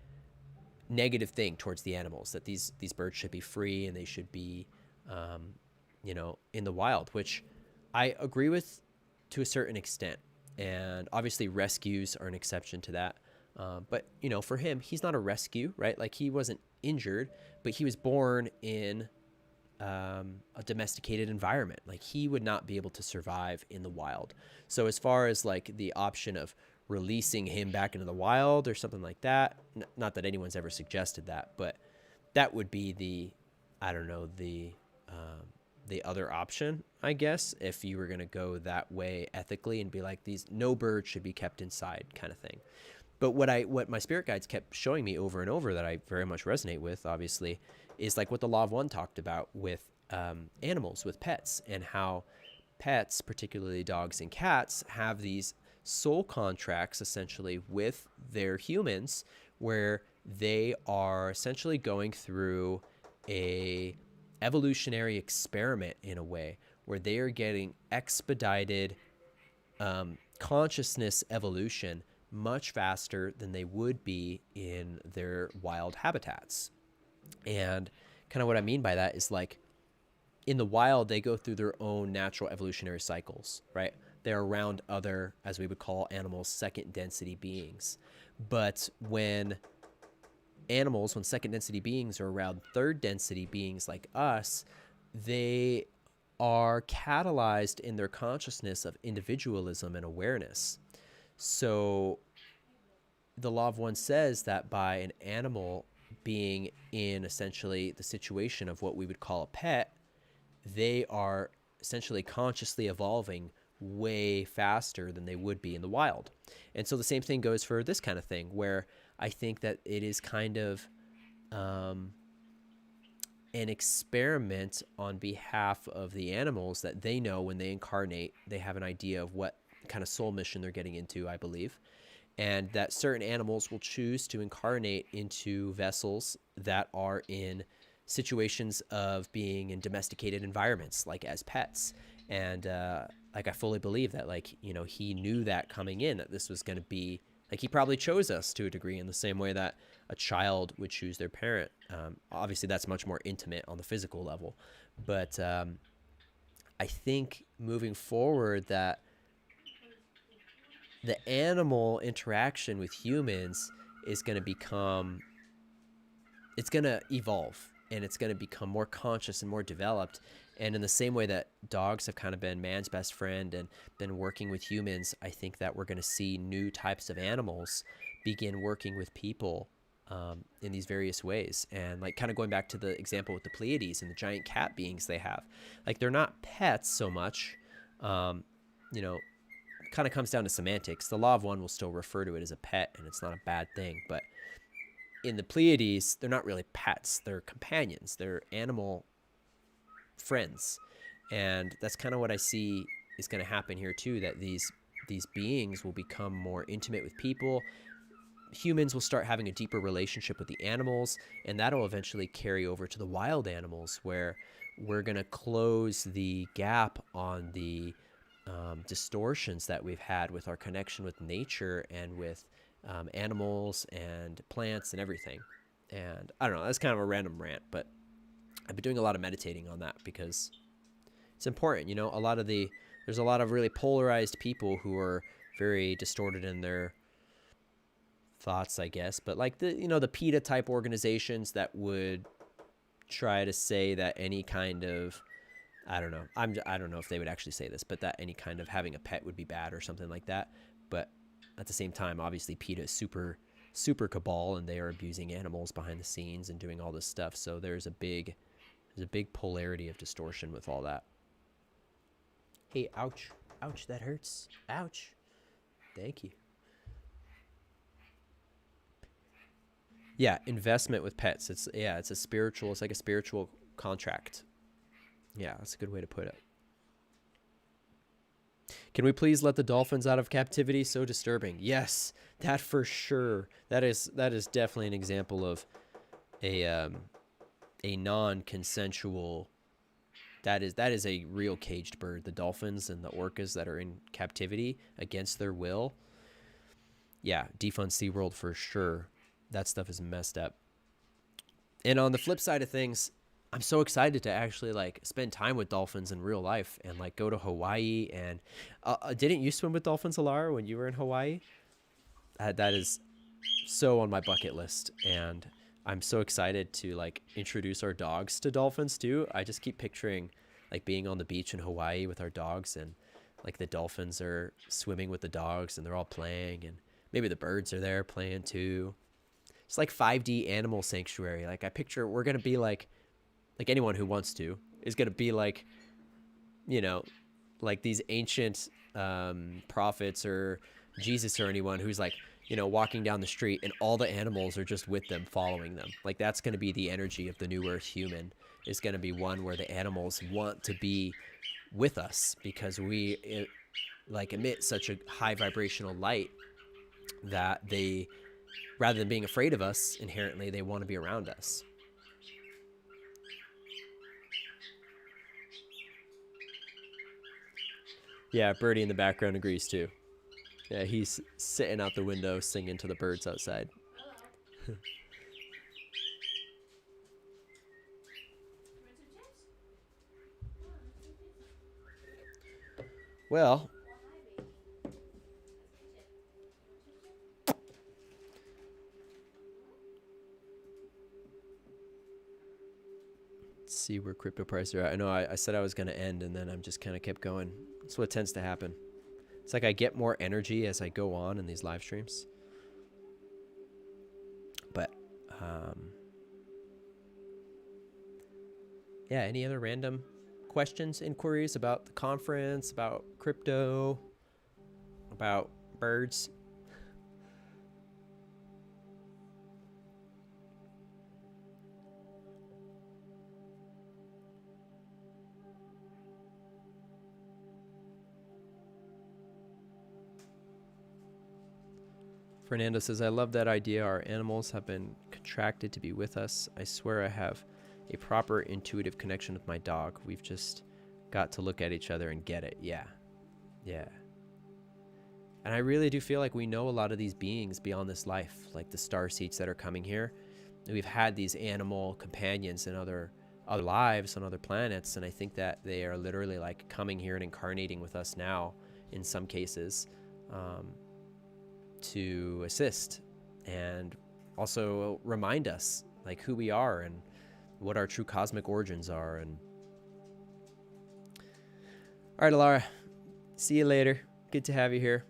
negative thing towards the animals, that these birds should be free and they should be, in the wild, which I agree with to a certain extent. And obviously rescues are an exception to that. But, for him, he's not a rescue, right? Like he wasn't injured, but he was born in a domesticated environment. Like he would not be able to survive in the wild. So as far as like the option of releasing him back into the wild or something like that. Not that anyone's ever suggested that, but that would be the, I don't know, the other option, I guess, if you were going to go that way ethically and be like, these no birds should be kept inside kind of thing. But what my spirit guides kept showing me over and over that I very much resonate with, obviously, is like what the Law of One talked about with animals, with pets, and how pets, particularly dogs and cats, have these soul contracts essentially with their humans, where they are essentially going through a evolutionary experiment in a way where they are getting expedited consciousness evolution much faster than they would be in their wild habitats. And kind of what I mean by that is like in the wild, they go through their own natural evolutionary cycles, right? They're around other, as we would call animals, second density beings. But when second density beings are around third density beings like us, they are catalyzed in their consciousness of individualism and awareness. So the Law of One says that by an animal being in essentially the situation of what we would call a pet, they are essentially consciously evolving way faster than they would be in the wild. And so the same thing goes for this kind of thing, where I think that it is kind of an experiment on behalf of the animals that they know when they incarnate, they have an idea of what kind of soul mission they're getting into, I believe. And that certain animals will choose to incarnate into vessels that are in situations of being in domesticated environments, like as pets. And like I fully believe that, like, you know, he knew that coming in, that this was going to be, like, he probably chose us to a degree in the same way that a child would choose their parent. Obviously, that's much more intimate on the physical level. But I think moving forward that the animal interaction with humans is going to become, it's going to evolve, and it's going to become more conscious and more developed. And in the same way that dogs have kind of been man's best friend and been working with humans, I think that we're going to see new types of animals begin working with people in these various ways. And like kind of going back to the example with the Pleiades and the giant cat beings they have, like they're not pets so much, you know, kind of comes down to semantics. The Law of One will still refer to it as a pet, and it's not a bad thing. But in the Pleiades, they're not really pets. They're companions. They're animal friends. And that's kind of what I see is going to happen here too, that these beings will become more intimate with people. Humans will start having a deeper relationship with the animals, and that'll eventually carry over to the wild animals, where we're going to close the gap on the distortions that we've had with our connection with nature and with animals and plants and everything. And I don't know, that's kind of a random rant, but I've been doing a lot of meditating on that because it's important. You know, there's a lot of really polarized people who are very distorted in their thoughts, I guess. But like the PETA type organizations that would try to say that any kind of, I don't know. I don't know if they would actually say this, but that any kind of having a pet would be bad or something like that. But at the same time, obviously PETA is super, super cabal, and they are abusing animals behind the scenes and doing all this stuff. So there's a big polarity of distortion with all that. Hey, ouch, ouch, that hurts, ouch. Thank you. Yeah, investment with pets. It's like a spiritual contract. Yeah, that's a good way to put it. Can we please let the dolphins out of captivity? So disturbing. Yes, that for sure. That is definitely an example of a non-consensual. That is a real caged bird. The dolphins and the orcas that are in captivity against their will. Yeah, defund SeaWorld for sure. That stuff is messed up. And on the flip side of things, I'm so excited to actually like spend time with dolphins in real life and like go to Hawaii. And didn't you swim with dolphins, Alara, when you were in Hawaii? That is so on my bucket list. And I'm so excited to like introduce our dogs to dolphins too. I just keep picturing like being on the beach in Hawaii with our dogs and Like the dolphins are swimming with the dogs and they're all playing, and maybe the birds are there playing too. It's like 5D animal sanctuary. Like I picture we're going to be like anyone who wants to is going to be like, you know, like these ancient prophets or Jesus or anyone who's like, you know, walking down the street and all the animals are just with them, following them. Like that's going to be the energy of the new earth human, is going to be one where the animals want to be with us because we like emit such a high vibrational light that they, rather than being afraid of us inherently, they want to be around us. Yeah, Birdie in the background agrees too. Yeah, he's sitting out the window singing to the birds outside. Hello. Want some chips? Come on, let's go get some. Well, Well, hi, baby. Let's get chips. You want chips? let's see where crypto prices are at. I know I said I was going to end, and then I'm just kind of kept going. That's what tends to happen. It's like I get more energy as I go on in these live streams. But, yeah, any other random questions, inquiries about the conference, about crypto, about birds? Fernando says, I love that idea. Our animals have been contracted to be with us. I swear I have a proper intuitive connection with my dog. We've just got to look at each other and get it. Yeah. Yeah. And I really do feel like we know a lot of these beings beyond this life, like the star seeds that are coming here. We've had these animal companions in other lives on other planets, and I think that they are literally like coming here and incarnating with us now in some cases. To assist and also remind us like who we are and what our true cosmic origins are. And all right, Alara, see you later. Good to have you here.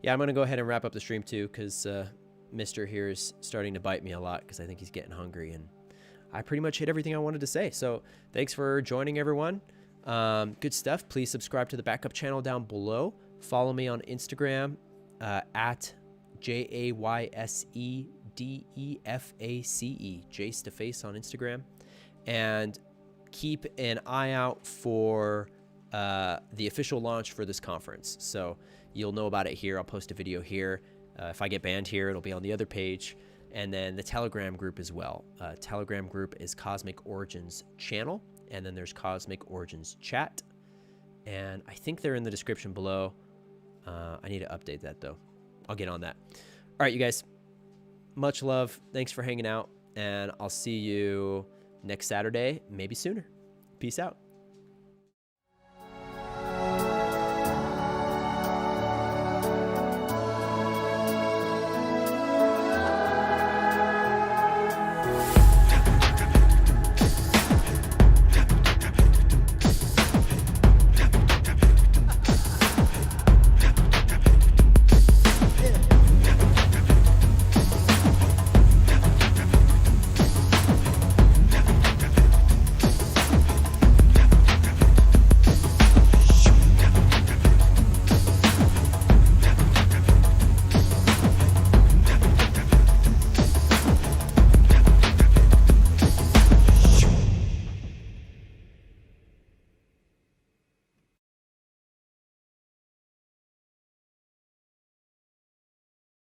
Yeah, I'm gonna go ahead and wrap up the stream too, because Mr. here is starting to bite me a lot because I think he's getting hungry, and I pretty much hit everything I wanted to say. So thanks for joining, everyone. Good stuff. Please subscribe to the backup channel down below. Follow me on Instagram at JAYSEDEFACE, Jaysteface on Instagram, and keep an eye out for the official launch for this conference. So you'll know about it here. I'll post a video here. If I get banned here, it'll be on the other page. And then the Telegram group as well. Telegram group is Cosmic Origins Channel, and then there's Cosmic Origins Chat. And I think they're in the description below. I need to update that though. I'll get on that. All right, you guys, much love. Thanks for hanging out, and I'll see you next Saturday, maybe sooner. Peace out.